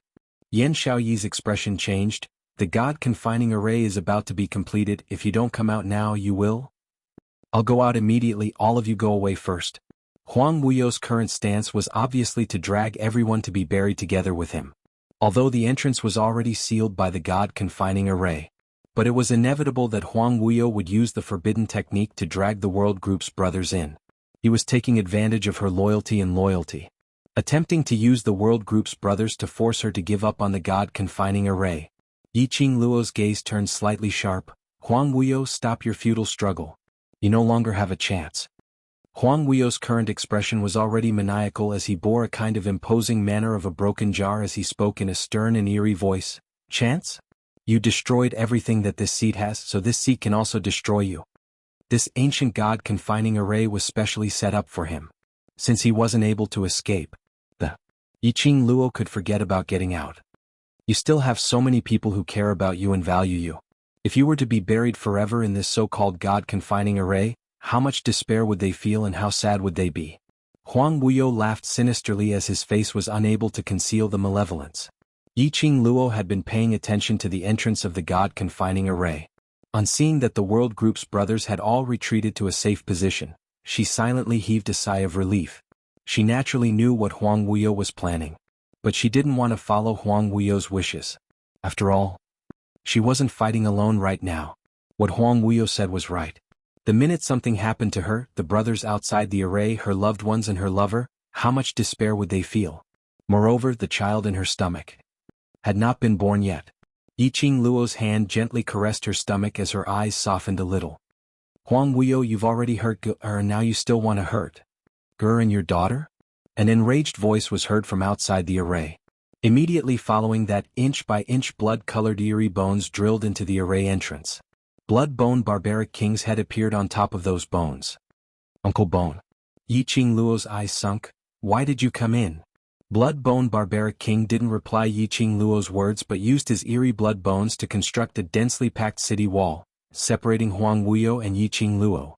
Yan Xiaoyi's expression changed. The god-confining array is about to be completed. If you don't come out now, you will? I'll go out immediately. All of you go away first. Huang Wuyo's current stance was obviously to drag everyone to be buried together with him. Although the entrance was already sealed by the god-confining array. But it was inevitable that Huang Wuyo would use the forbidden technique to drag the World Group's brothers in. He was taking advantage of her loyalty and loyalty. Attempting to use the World Group's brothers to force her to give up on the god-confining array. Yiqing Luo's gaze turned slightly sharp. Huang Wuyo, stop your futile struggle. You no longer have a chance. Huang Wuyo's current expression was already maniacal as he bore a kind of imposing manner of a broken jar as he spoke in a stern and eerie voice. Chance? You destroyed everything that this seat has, so this seat can also destroy you. This ancient god-confining array was specially set up for him. Since he wasn't able to escape, the Yiqing Luo could forget about getting out. You still have so many people who care about you and value you. If you were to be buried forever in this so-called god-confining array, how much despair would they feel and how sad would they be? Huang Wuyo laughed sinisterly as his face was unable to conceal the malevolence. Yiqing Luo had been paying attention to the entrance of the god-confining array. On seeing that the World Group's brothers had all retreated to a safe position, she silently heaved a sigh of relief. She naturally knew what Huang Wuyo was planning. But she didn't want to follow Huang Wuyo's wishes. After all, she wasn't fighting alone right now. What Huang Wuyo said was right. The minute something happened to her, the brothers outside the array, her loved ones and her lover, how much despair would they feel? Moreover, the child in her stomach had not been born yet. Yiqing Luo's hand gently caressed her stomach as her eyes softened a little. Huang Wuyo, you've already hurt Ger and now you still want to hurt Ger and your daughter? An enraged voice was heard from outside the array. Immediately following that, inch-by-inch blood-colored eerie bones drilled into the array entrance. Blood-bone barbaric king's head appeared on top of those bones. Uncle Bone. Yiqing Luo's eyes sunk. Why did you come in? Blood-bone barbaric king didn't reply Yiqing Luo's words but used his eerie blood bones to construct a densely packed city wall, separating Huang Wuyo and Yiqing Luo.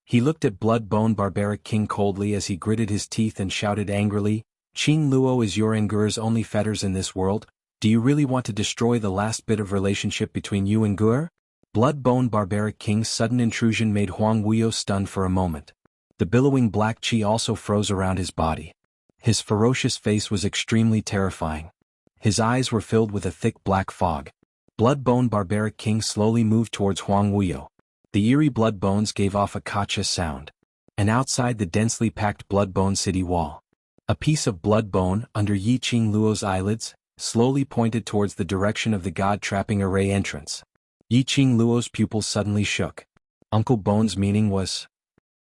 He looked at blood-bone barbaric king coldly as he gritted his teeth and shouted angrily, Qing Luo is your and Ger's only fetters in this world. Do you really want to destroy the last bit of relationship between you and Ger? Blood-bone barbaric king's sudden intrusion made Huang Wuyo stunned for a moment. The billowing black qi also froze around his body. His ferocious face was extremely terrifying. His eyes were filled with a thick black fog. Blood-bone barbaric king slowly moved towards Huang Wuyo. The eerie blood bones gave off a kacha sound. And outside the densely packed blood-bone city wall, a piece of blood bone under Yiqing Luo's eyelids slowly pointed towards the direction of the god-trapping array entrance. Yiqing Luo's pupils suddenly shook. Uncle Bone's meaning was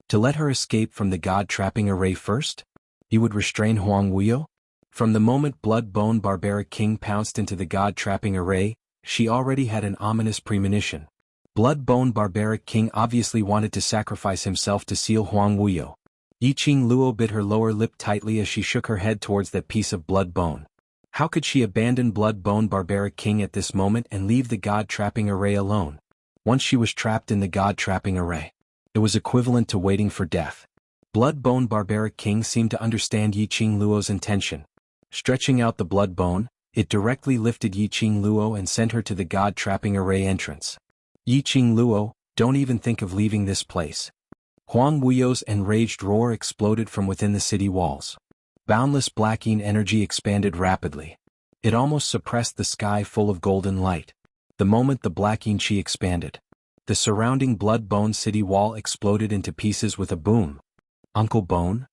to let her escape from the god-trapping array first? He would restrain Huang Wuyo? From the moment blood-bone barbaric king pounced into the god-trapping array, she already had an ominous premonition. Blood-bone barbaric king obviously wanted to sacrifice himself to seal Huang Wuyo. Yiqing Luo bit her lower lip tightly as she shook her head towards that piece of blood-bone. How could she abandon blood-bone barbaric king at this moment and leave the god-trapping array alone? Once she was trapped in the god-trapping array, it was equivalent to waiting for death. Blood-bone barbaric king seemed to understand Yiqing Luo's intention. Stretching out the blood-bone, it directly lifted Yiqing Luo and sent her to the god-trapping array entrance. Yiqing Luo, don't even think of leaving this place. Huang Wuyo's enraged roar exploded from within the city walls. Boundless blacking energy expanded rapidly. It almost suppressed the sky full of golden light. The moment the blacking chi expanded, the surrounding blood-bone city wall exploded into pieces with a boom. Uncle Bone?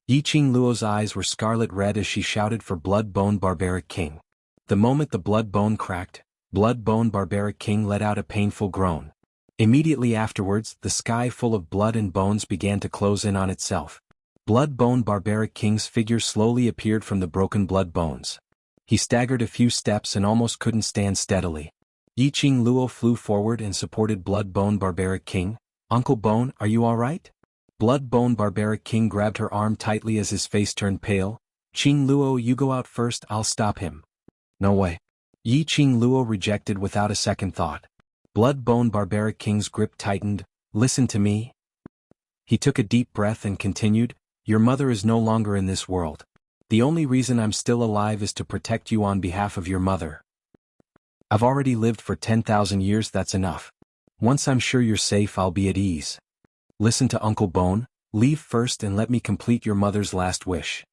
Yiqing Luo's eyes were scarlet red as she shouted for Blood-bone barbaric king. The moment the blood-bone cracked, Blood-bone barbaric king let out a painful groan. Immediately afterwards, the sky full of blood and bones began to close in on itself. Blood-bone barbaric king's figure slowly appeared from the broken blood bones. He staggered a few steps and almost couldn't stand steadily. Yiqing Luo flew forward and supported Blood-bone barbaric king. Uncle Bone, are you alright? Blood-bone barbaric king grabbed her arm tightly as his face turned pale. Qing Luo, you go out first, I'll stop him. No way. Yiqing Luo rejected without a second thought. Blood-bone barbaric king's grip tightened. Listen to me. He took a deep breath and continued, your mother is no longer in this world. The only reason I'm still alive is to protect you on behalf of your mother. I've already lived for 10,000 years, that's enough. Once I'm sure you're safe, I'll be at ease. Listen to Uncle Bone, leave first and let me complete your mother's last wish.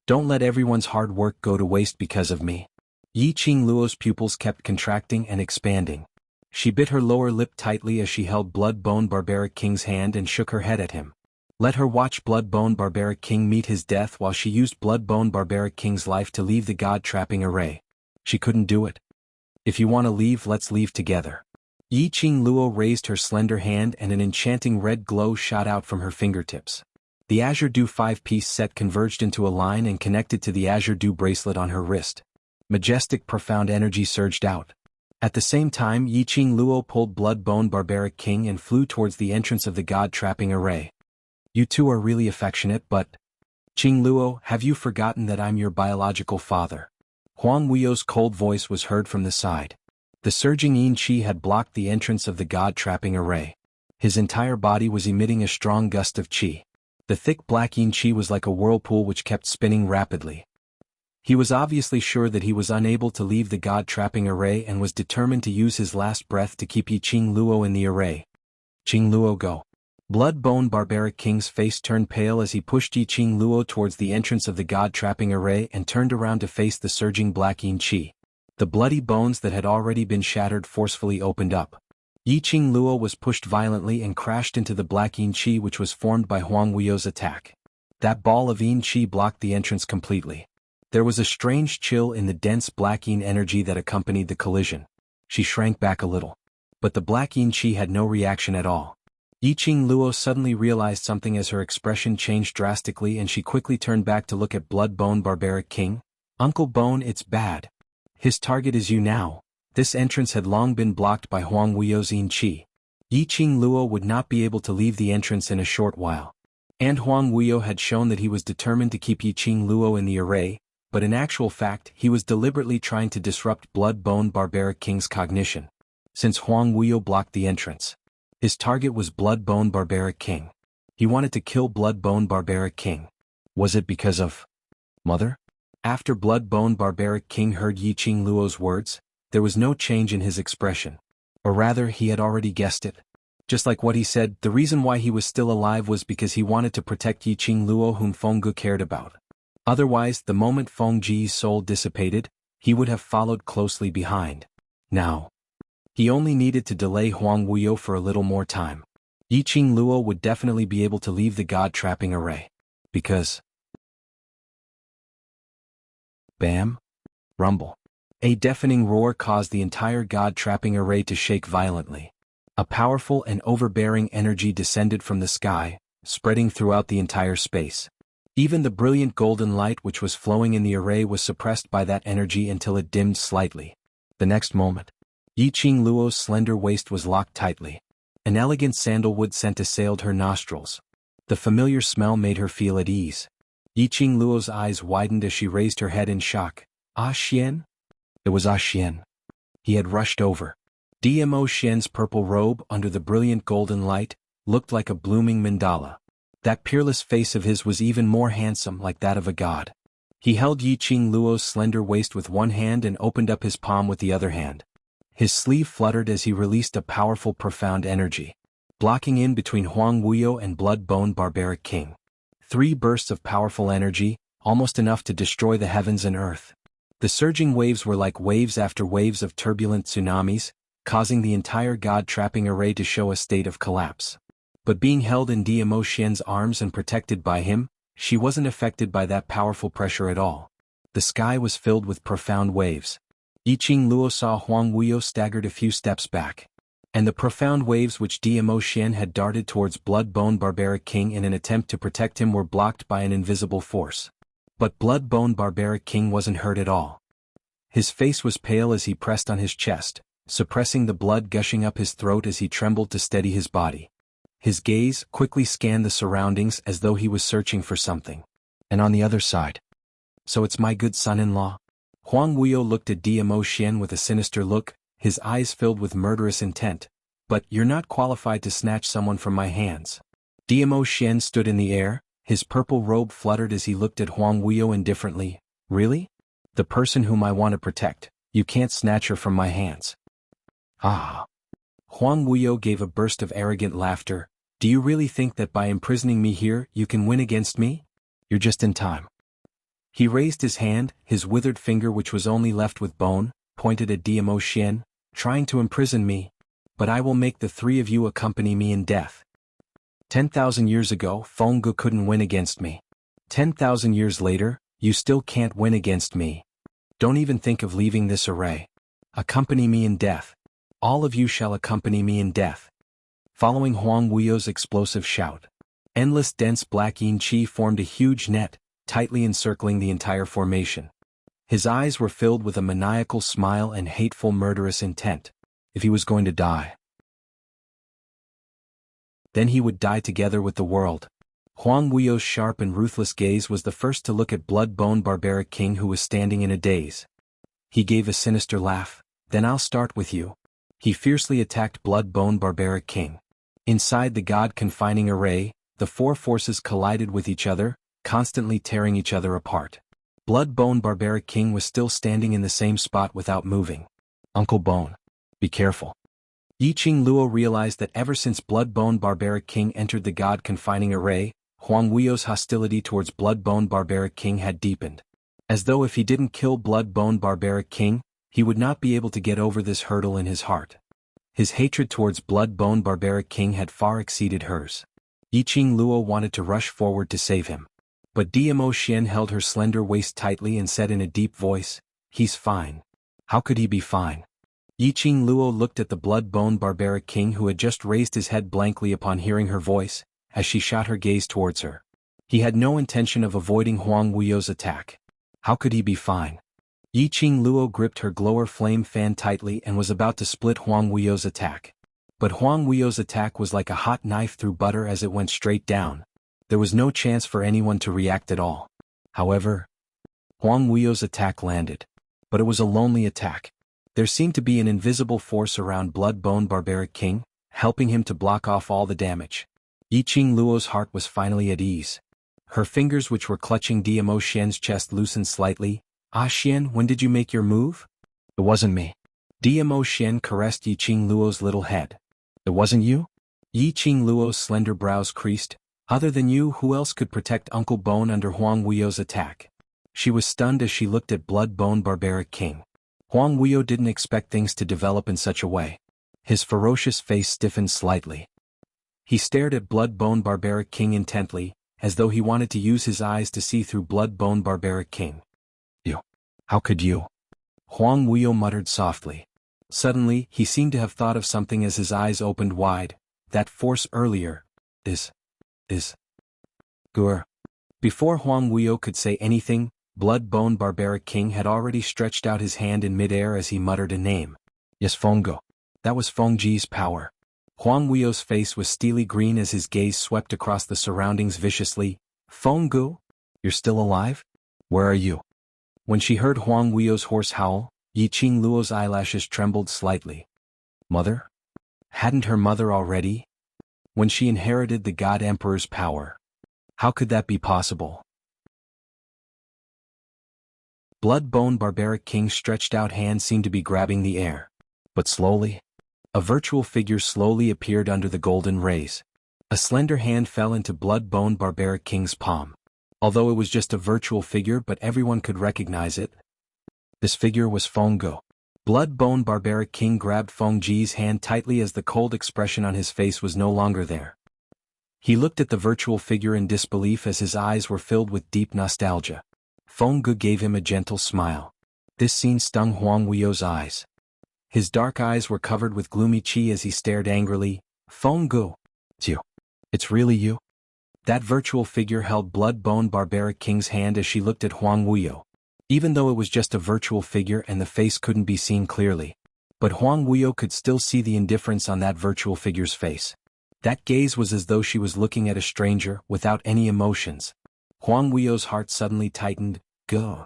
Don't let everyone's hard work go to waste because of me. Yiqing Luo's pupils kept contracting and expanding. She bit her lower lip tightly as she held Blood-bone barbaric king's hand and shook her head at him. Let her watch Blood-bone barbaric king meet his death while she used Blood-bone barbaric king's life to leave the god-trapping array. She couldn't do it. If you want to leave, let's leave together. Yiqing Luo raised her slender hand and an enchanting red glow shot out from her fingertips. The Azure Dew 5-piece set converged into a line and connected to the Azure Dew bracelet on her wrist. Majestic, profound energy surged out. At the same time, Yiqing Luo pulled Blood-bone barbaric king and flew towards the entrance of the god-trapping array. You two are really affectionate, but... Qing Luo, have you forgotten that I'm your biological father? Huang Wuyo's cold voice was heard from the side. The surging yin qi had blocked the entrance of the god-trapping array. His entire body was emitting a strong gust of qi. The thick black yin qi was like a whirlpool which kept spinning rapidly. He was obviously sure that he was unable to leave the god-trapping array and was determined to use his last breath to keep Yiqing Luo in the array. Qing Luo, go. Blood-bone barbaric king's face turned pale as he pushed Yiqing Luo towards the entrance of the god-trapping array and turned around to face the surging black yin qi. The bloody bones that had already been shattered forcefully opened up. Yiqing Luo was pushed violently and crashed into the black yin qi which was formed by Huang Wuyo's attack. That ball of yin qi blocked the entrance completely. There was a strange chill in the dense black yin energy that accompanied the collision. She shrank back a little. But the black yin qi had no reaction at all. Yiqing Luo suddenly realized something as her expression changed drastically and she quickly turned back to look at Blood-bone barbaric king. Uncle Bone, it's bad. His target is you now. This entrance had long been blocked by Huang Wuyo's yin qi. Yiqing Luo would not be able to leave the entrance in a short while. And Huang Wuyo had shown that he was determined to keep Yiqing Luo in the array, but in actual fact he was deliberately trying to disrupt Blood-bone barbaric king's cognition. Since Huang Wuyo blocked the entrance, his target was Blood-bone barbaric king. He wanted to kill Blood-bone barbaric king. Was it because of mother? After Blood-bone barbaric king heard Yiqing Luo's words, there was no change in his expression. Or rather, he had already guessed it. Just like what he said, the reason why he was still alive was because he wanted to protect Yiqing Luo whom Feng Ge cared about. Otherwise, the moment Feng Ji's soul dissipated, he would have followed closely behind. Now, he only needed to delay Huang Wuyo for a little more time. Yiqing Luo would definitely be able to leave the god-trapping array. Because... Bam! Rumble. A deafening roar caused the entire god-trapping array to shake violently. A powerful and overbearing energy descended from the sky, spreading throughout the entire space. Even the brilliant golden light which was flowing in the array was suppressed by that energy until it dimmed slightly. The next moment, Yiqing Luo's slender waist was locked tightly. An elegant sandalwood scent assailed her nostrils. The familiar smell made her feel at ease. Yiqing Luo's eyes widened as she raised her head in shock. Ah Xian? It was Ah Xian. He had rushed over. Dmo Xian's purple robe under the brilliant golden light looked like a blooming mandala. That peerless face of his was even more handsome, like that of a god. He held Yiqing Luo's slender waist with one hand and opened up his palm with the other hand. His sleeve fluttered as he released a powerful, profound energy, blocking in between Huang Wuyo and Blood-Bone Barbaric King. 3 bursts of powerful energy, almost enough to destroy the heavens and earth. The surging waves were like waves after waves of turbulent tsunamis, causing the entire god-trapping array to show a state of collapse. But being held in Dmo Xian's arms and protected by him, she wasn't affected by that powerful pressure at all. The sky was filled with profound waves. Yiqing Luo saw Huang Wuyo staggered a few steps back. And the profound waves which Dmo Xian had darted towards Blood-Bone Barbaric King in an attempt to protect him were blocked by an invisible force. But Blood-Bone Barbaric King wasn't hurt at all. His face was pale as he pressed on his chest, suppressing the blood gushing up his throat as he trembled to steady his body. His gaze quickly scanned the surroundings as though he was searching for something. And on the other side. So it's my good son-in-law? Huang Wuyo looked at Dmo Xian with a sinister look, his eyes filled with murderous intent. But you're not qualified to snatch someone from my hands. Dmo Xian stood in the air, his purple robe fluttered as he looked at Huang Wuyo indifferently. Really? The person whom I want to protect, you can't snatch her from my hands. Ah. Huang Wuyo gave a burst of arrogant laughter. Do you really think that by imprisoning me here you can win against me? You're just in time. He raised his hand, his withered finger which was only left with bone, pointed at Dmo Xian, trying to imprison me. But I will make the 3 of you accompany me in death. 10,000 years ago, Fengge couldn't win against me. 10,000 years later, you still can't win against me. Don't even think of leaving this array. Accompany me in death. All of you shall accompany me in death. Following Huang Wuyo's explosive shout, endless dense black yin qi formed a huge net, tightly encircling the entire formation. His eyes were filled with a maniacal smile and hateful murderous intent. If he was going to die, then he would die together with the world. Huang Wuyo's sharp and ruthless gaze was the first to look at Blood-Bone Barbaric King who was standing in a daze. He gave a sinister laugh. Then I'll start with you. He fiercely attacked Blood-Bone Barbaric King. Inside the god-confining array, the 4 forces collided with each other, constantly tearing each other apart. Blood-Bone Barbaric King was still standing in the same spot without moving. Uncle Bone. Be careful. Yiqing Luo realized that ever since Blood-Bone Barbaric King entered the god-confining array, Huang Wuyo's hostility towards Blood-Bone Barbaric King had deepened. As though if he didn't kill Blood-Bone Barbaric King, he would not be able to get over this hurdle in his heart. His hatred towards Blood-Bone Barbaric King had far exceeded hers. Yiqing Luo wanted to rush forward to save him. But Dmo Xian held her slender waist tightly and said in a deep voice, "He's fine." How could he be fine? Yiqing Luo looked at the Blood-Bone Barbaric King who had just raised his head blankly upon hearing her voice, as she shot her gaze towards her. He had no intention of avoiding Huang Wuyo's attack. How could he be fine? Yiqing Luo gripped her glower flame fan tightly and was about to split Huang Wuyo's attack. But Huang Wuyo's attack was like a hot knife through butter as it went straight down. There was no chance for anyone to react at all. However, Huang Wuyo's attack landed. But it was a lonely attack. There seemed to be an invisible force around Blood-Bone Barbaric King, helping him to block off all the damage. Yiqing Luo's heart was finally at ease. Her fingers which were clutching Dmo Xian's chest loosened slightly. "Ah Xian, when did you make your move?" "It wasn't me." Dmo Xian caressed Yiqing Luo's little head. "It wasn't you?" Yiqing Luo's slender brows creased. "Other than you, who else could protect Uncle Bone under Huang Wuyo's attack?" She was stunned as she looked at Blood-Bone Barbaric King. Huang Wuyo didn't expect things to develop in such a way. His ferocious face stiffened slightly. He stared at Blood-Bone Barbaric King intently, as though he wanted to use his eyes to see through Blood-Bone Barbaric King. "You. How could you?" Huang Wuyo muttered softly. Suddenly, he seemed to have thought of something as his eyes opened wide. That force earlier is Gur. Before Huang Wuyo could say anything, Blood-Bone Barbaric King had already stretched out his hand in midair as he muttered a name. Yes, Fenggo. That was Fengji's power. Huang Wuyo's face was steely green as his gaze swept across the surroundings viciously. Fenggu? You're still alive? Where are you? When she heard Huang Wuyo's hoarse howl, Yiqing Luo's eyelashes trembled slightly. Mother? Hadn't her mother already? When she inherited the God Emperor's power. How could that be possible? Blood-bone barbaric king's stretched out hand seemed to be grabbing the air. But slowly, a virtual figure slowly appeared under the golden rays. A slender hand fell into blood-bone barbaric king's palm. Although it was just a virtual figure, but everyone could recognize it. This figure was Fenggu. Blood-bone barbaric king grabbed Fengji's hand tightly as the cold expression on his face was no longer there. He looked at the virtual figure in disbelief as his eyes were filled with deep nostalgia. Fenggu gave him a gentle smile. This scene stung Huang Wuyo's eyes. His dark eyes were covered with gloomy qi as he stared angrily. Fenggu, it's you. It's really you? That virtual figure held blood-bone barbaric king's hand as she looked at Huang Wuyo. Even though it was just a virtual figure and the face couldn't be seen clearly. But Huang Wuyo could still see the indifference on that virtual figure's face. That gaze was as though she was looking at a stranger, without any emotions. Huang Wuyo's heart suddenly tightened. Go.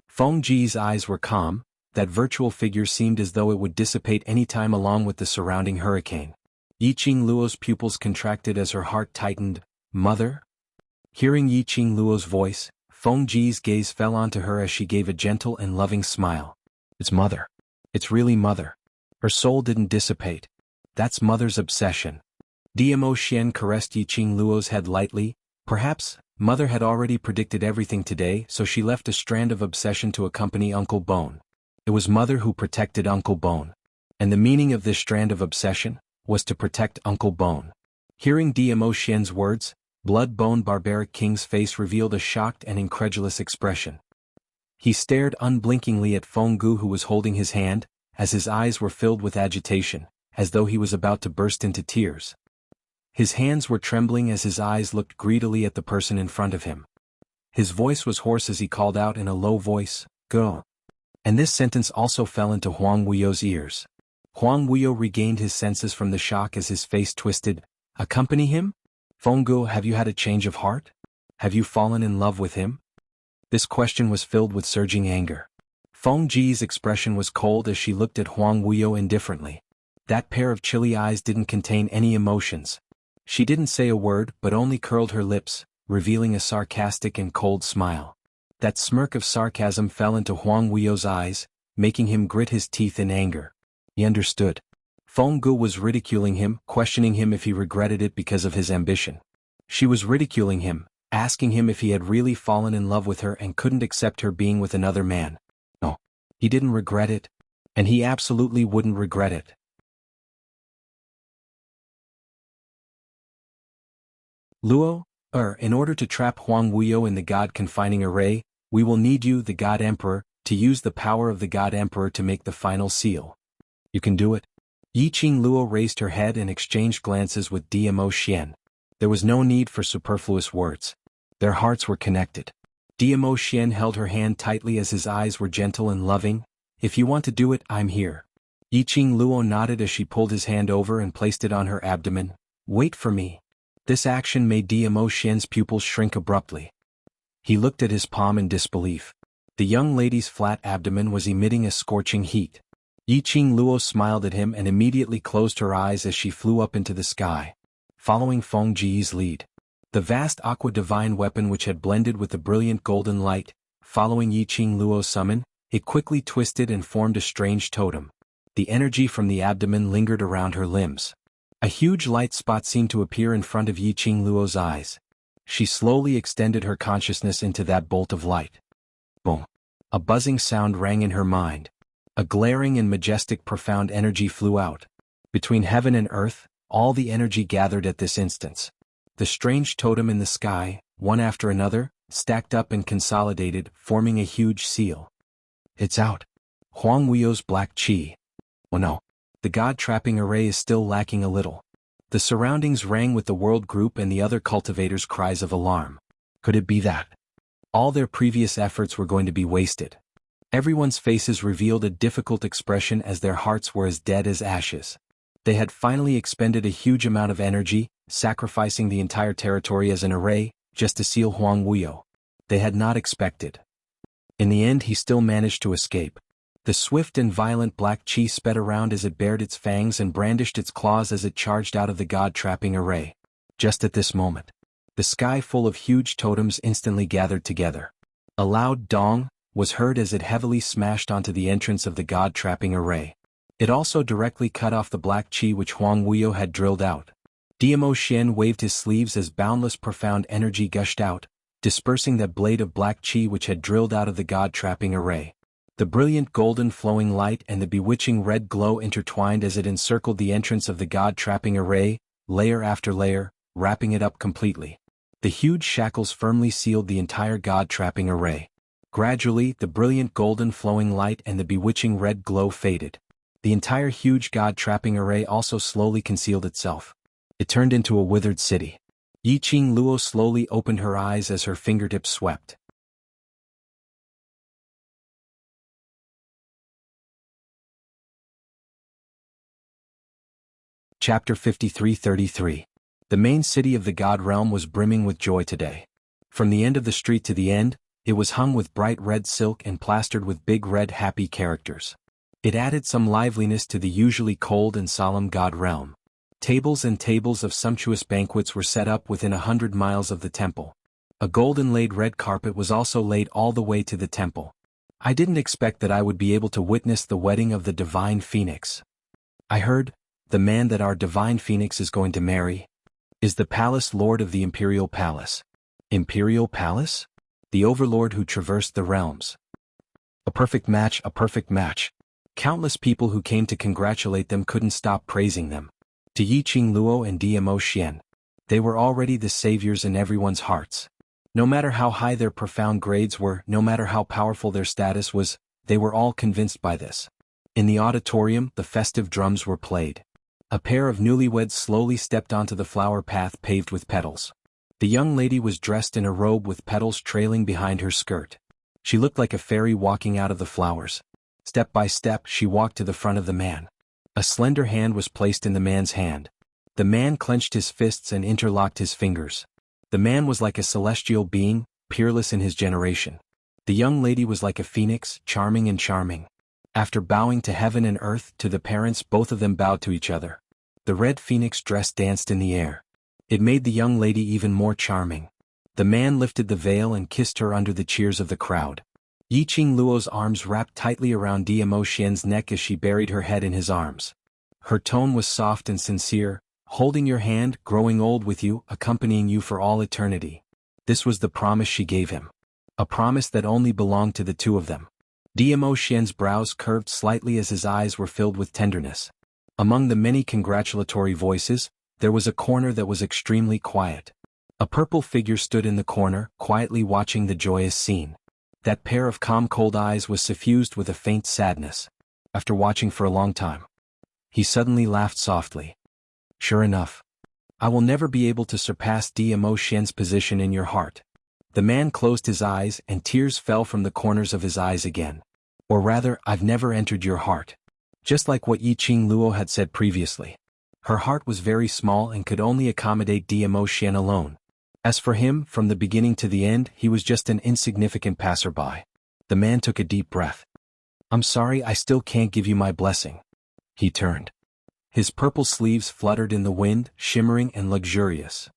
Fengji's eyes were calm. That virtual figure seemed as though it would dissipate any time along with the surrounding hurricane. Yiqing Luo's pupils contracted as her heart tightened. Mother? Hearing Yiqing Luo's voice, Fengji's gaze fell onto her as she gave a gentle and loving smile. It's Mother. It's really Mother. Her soul didn't dissipate. That's Mother's obsession. Dmo Xian caressed Yiqing Luo's head lightly. Perhaps, Mother had already predicted everything today, so she left a strand of obsession to accompany Uncle Bone. It was Mother who protected Uncle Bone. And the meaning of this strand of obsession was to protect Uncle Bone. Hearing Dmo Xian's words, Blood-bone barbaric king's face revealed a shocked and incredulous expression. He stared unblinkingly at Fenggu, who was holding his hand, as his eyes were filled with agitation, as though he was about to burst into tears. His hands were trembling as his eyes looked greedily at the person in front of him. His voice was hoarse as he called out in a low voice, Go. And this sentence also fell into Huang Wuyo's ears. Huang Wuyo regained his senses from the shock as his face twisted. Accompany him? Fenggu, have you had a change of heart? Have you fallen in love with him? This question was filled with surging anger. Fengji's expression was cold as she looked at Huang Wuyo indifferently. That pair of chilly eyes didn't contain any emotions. She didn't say a word but only curled her lips, revealing a sarcastic and cold smile. That smirk of sarcasm fell into Huang Wuyo's eyes, making him grit his teeth in anger. He understood. Fenggu was ridiculing him, questioning him if he regretted it because of his ambition. She was ridiculing him, asking him if he had really fallen in love with her and couldn't accept her being with another man. No, he didn't regret it. And he absolutely wouldn't regret it. Luo, in order to trap Huang Wuyo in the God-confining array, we will need you, the God Emperor, to use the power of the God Emperor to make the final seal. You can do it. Yiqing Luo raised her head and exchanged glances with Dmo Xian. There was no need for superfluous words. Their hearts were connected. Dmo Xian held her hand tightly as his eyes were gentle and loving. If you want to do it, I'm here. Yiqing Luo nodded as she pulled his hand over and placed it on her abdomen. Wait for me. This action made Dmo Xian's pupils shrink abruptly. He looked at his palm in disbelief. The young lady's flat abdomen was emitting a scorching heat. Yiqing Luo smiled at him and immediately closed her eyes as she flew up into the sky, following Fengji's lead. The vast aqua divine weapon which had blended with the brilliant golden light, following Yiqing Luo's summon, it quickly twisted and formed a strange totem. The energy from the abdomen lingered around her limbs. A huge light spot seemed to appear in front of Yiqing Luo's eyes. She slowly extended her consciousness into that bolt of light. Boom! A buzzing sound rang in her mind. A glaring and majestic profound energy flew out. Between heaven and earth, all the energy gathered at this instance. The strange totem in the sky, one after another, stacked up and consolidated, forming a huge seal. It's out. Huang Wuyo's black qi. Oh no. The god-trapping array is still lacking a little. The surroundings rang with the world group and the other cultivators' cries of alarm. Could it be that all their previous efforts were going to be wasted? Everyone's faces revealed a difficult expression as their hearts were as dead as ashes. They had finally expended a huge amount of energy, sacrificing the entire territory as an array, just to seal Huang Wuyo. They had not expected. In the end he still managed to escape. The swift and violent black chi sped around as it bared its fangs and brandished its claws as it charged out of the god-trapping array. Just at this moment, the sky full of huge totems instantly gathered together. A loud dong was heard as it heavily smashed onto the entrance of the god-trapping array. It also directly cut off the black chi which Huang Wuyo had drilled out. Diamo Xian waved his sleeves as boundless profound energy gushed out, dispersing that blade of black chi which had drilled out of the god-trapping array. The brilliant golden flowing light and the bewitching red glow intertwined as it encircled the entrance of the god-trapping array, layer after layer, wrapping it up completely. The huge shackles firmly sealed the entire god-trapping array. Gradually, the brilliant golden flowing light and the bewitching red glow faded. The entire huge god-trapping array also slowly concealed itself. It turned into a withered city. Yiqing Luo slowly opened her eyes as her fingertips swept. Chapter 53-33. The main city of the God Realm was brimming with joy today. From the end of the street to the end, it was hung with bright red silk and plastered with big red happy characters. It added some liveliness to the usually cold and solemn God Realm. Tables and tables of sumptuous banquets were set up within 100 miles of the temple. A golden-laid red carpet was also laid all the way to the temple. I didn't expect that I would be able to witness the wedding of the divine phoenix. I heard, the man that our divine phoenix is going to marry is the palace lord of the imperial palace. Imperial palace? The overlord who traversed the realms. A perfect match, a perfect match. Countless people who came to congratulate them couldn't stop praising them. To Yiqing Luo and Diamo Xian, they were already the saviors in everyone's hearts. No matter how high their profound grades were, no matter how powerful their status was, they were all convinced by this. In the auditorium, the festive drums were played. A pair of newlyweds slowly stepped onto the flower path paved with petals. The young lady was dressed in a robe with petals trailing behind her skirt. She looked like a fairy walking out of the flowers. Step by step, she walked to the front of the man. A slender hand was placed in the man's hand. The man clenched his fists and interlocked his fingers. The man was like a celestial being, peerless in his generation. The young lady was like a phoenix, charming and charming. After bowing to heaven and earth, to the parents, both of them bowed to each other. The red phoenix dress danced in the air. It made the young lady even more charming. The man lifted the veil and kissed her under the cheers of the crowd. Yiqing Luo's arms wrapped tightly around Diamo Xian's neck as she buried her head in his arms. Her tone was soft and sincere, holding your hand, growing old with you, accompanying you for all eternity. This was the promise she gave him. A promise that only belonged to the two of them. Diamo Xian's brows curved slightly as his eyes were filled with tenderness. Among the many congratulatory voices, there was a corner that was extremely quiet. A purple figure stood in the corner, quietly watching the joyous scene. That pair of calm cold eyes was suffused with a faint sadness. After watching for a long time, he suddenly laughed softly. Sure enough, I will never be able to surpass Diamo Xian's position in your heart. The man closed his eyes and tears fell from the corners of his eyes again. Or rather, I've never entered your heart. Just like what Yiqing Luo had said previously. Her heart was very small and could only accommodate Diamo Xian alone. As for him, from the beginning to the end, he was just an insignificant passerby. The man took a deep breath. I'm sorry, I still can't give you my blessing. He turned. His purple sleeves fluttered in the wind, shimmering and luxurious.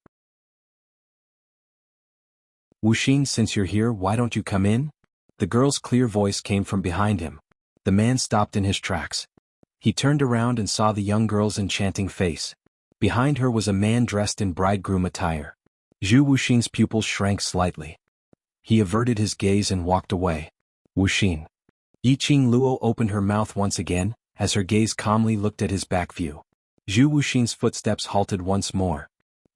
Wuxin, since you're here, why don't you come in? The girl's clear voice came from behind him. The man stopped in his tracks. He turned around and saw the young girl's enchanting face. Behind her was a man dressed in bridegroom attire. Zhu Wuxin's pupils shrank slightly. He averted his gaze and walked away. Wuxin. Yiqing Luo opened her mouth once again, as her gaze calmly looked at his back view. Zhu Wuxin's footsteps halted once more.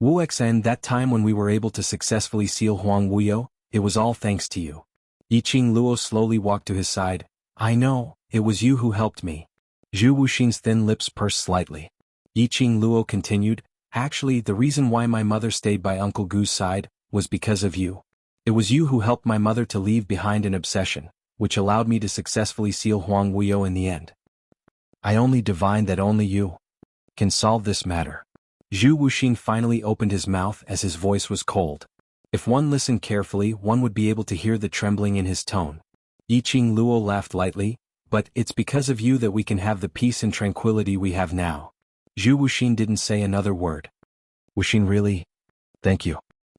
Wuxian, that time when we were able to successfully seal Huang Wuyo, it was all thanks to you. Yiqing Luo slowly walked to his side. I know, it was you who helped me. Zhu Wuxin's thin lips pursed slightly. Yiqing Luo continued, actually, the reason why my mother stayed by Uncle Gu's side was because of you. It was you who helped my mother to leave behind an obsession, which allowed me to successfully seal Huang Wuyo in the end. I only divined that only you can solve this matter. Zhu Wuxin finally opened his mouth as his voice was cold. If one listened carefully, one would be able to hear the trembling in his tone. Yiqing Luo laughed lightly, but it's because of you that we can have the peace and tranquility we have now. Zhu Wuxin didn't say another word. Wuxin, really? Thank you.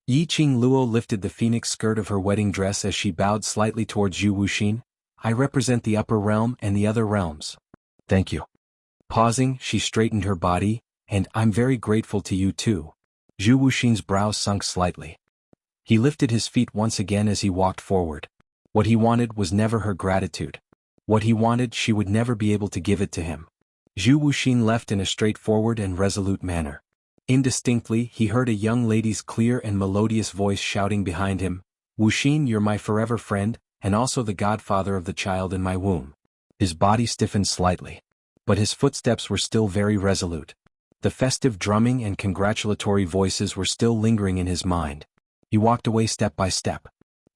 Yiqing Luo lifted the phoenix skirt of her wedding dress as she bowed slightly towards Zhu Wuxin. I represent the upper realm and the other realms. Thank you. Pausing, she straightened her body, and I'm very grateful to you too. Zhu Wuxin's brows sunk slightly. He lifted his feet once again as he walked forward. What he wanted was never her gratitude. What he wanted, she would never be able to give it to him. Zhu Wuxin left in a straightforward and resolute manner. Indistinctly, he heard a young lady's clear and melodious voice shouting behind him, Wuxin, you're my forever friend, and also the godfather of the child in my womb. His body stiffened slightly. But his footsteps were still very resolute. The festive drumming and congratulatory voices were still lingering in his mind. He walked away step by step.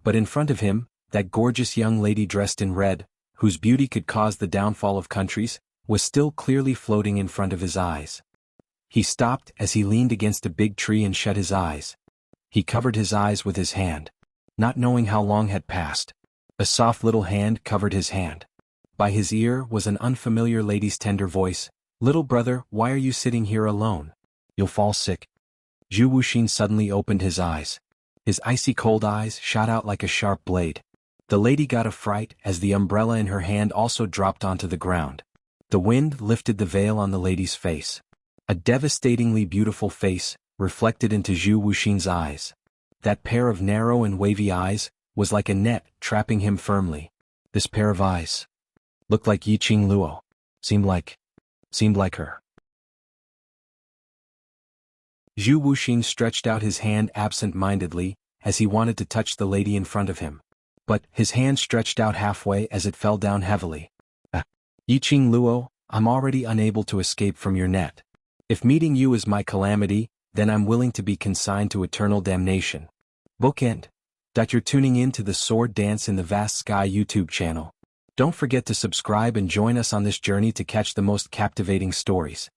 But in front of him, that gorgeous young lady dressed in red, whose beauty could cause the downfall of countries, was still clearly floating in front of his eyes. He stopped as he leaned against a big tree and shut his eyes. He covered his eyes with his hand, not knowing how long had passed. A soft little hand covered his hand. By his ear was an unfamiliar lady's tender voice, Little brother, why are you sitting here alone? You'll fall sick. Zhu Wuxin suddenly opened his eyes. His icy cold eyes shot out like a sharp blade. The lady got a fright as the umbrella in her hand also dropped onto the ground. The wind lifted the veil on the lady's face. A devastatingly beautiful face, reflected into Zhu Wuxin's eyes. That pair of narrow and wavy eyes was like a net trapping him firmly. This pair of eyes looked like Yiqing Luo. Seemed like her. Zhu Wuxin stretched out his hand absent-mindedly, as he wanted to touch the lady in front of him. But his hand stretched out halfway as it fell down heavily. Yiqing Luo, I'm already unable to escape from your net. If meeting you is my calamity, then I'm willing to be consigned to eternal damnation. Bookend. You're tuning in to the Sword Dance in the Vast Sky YouTube channel. Don't forget to subscribe and join us on this journey to catch the most captivating stories.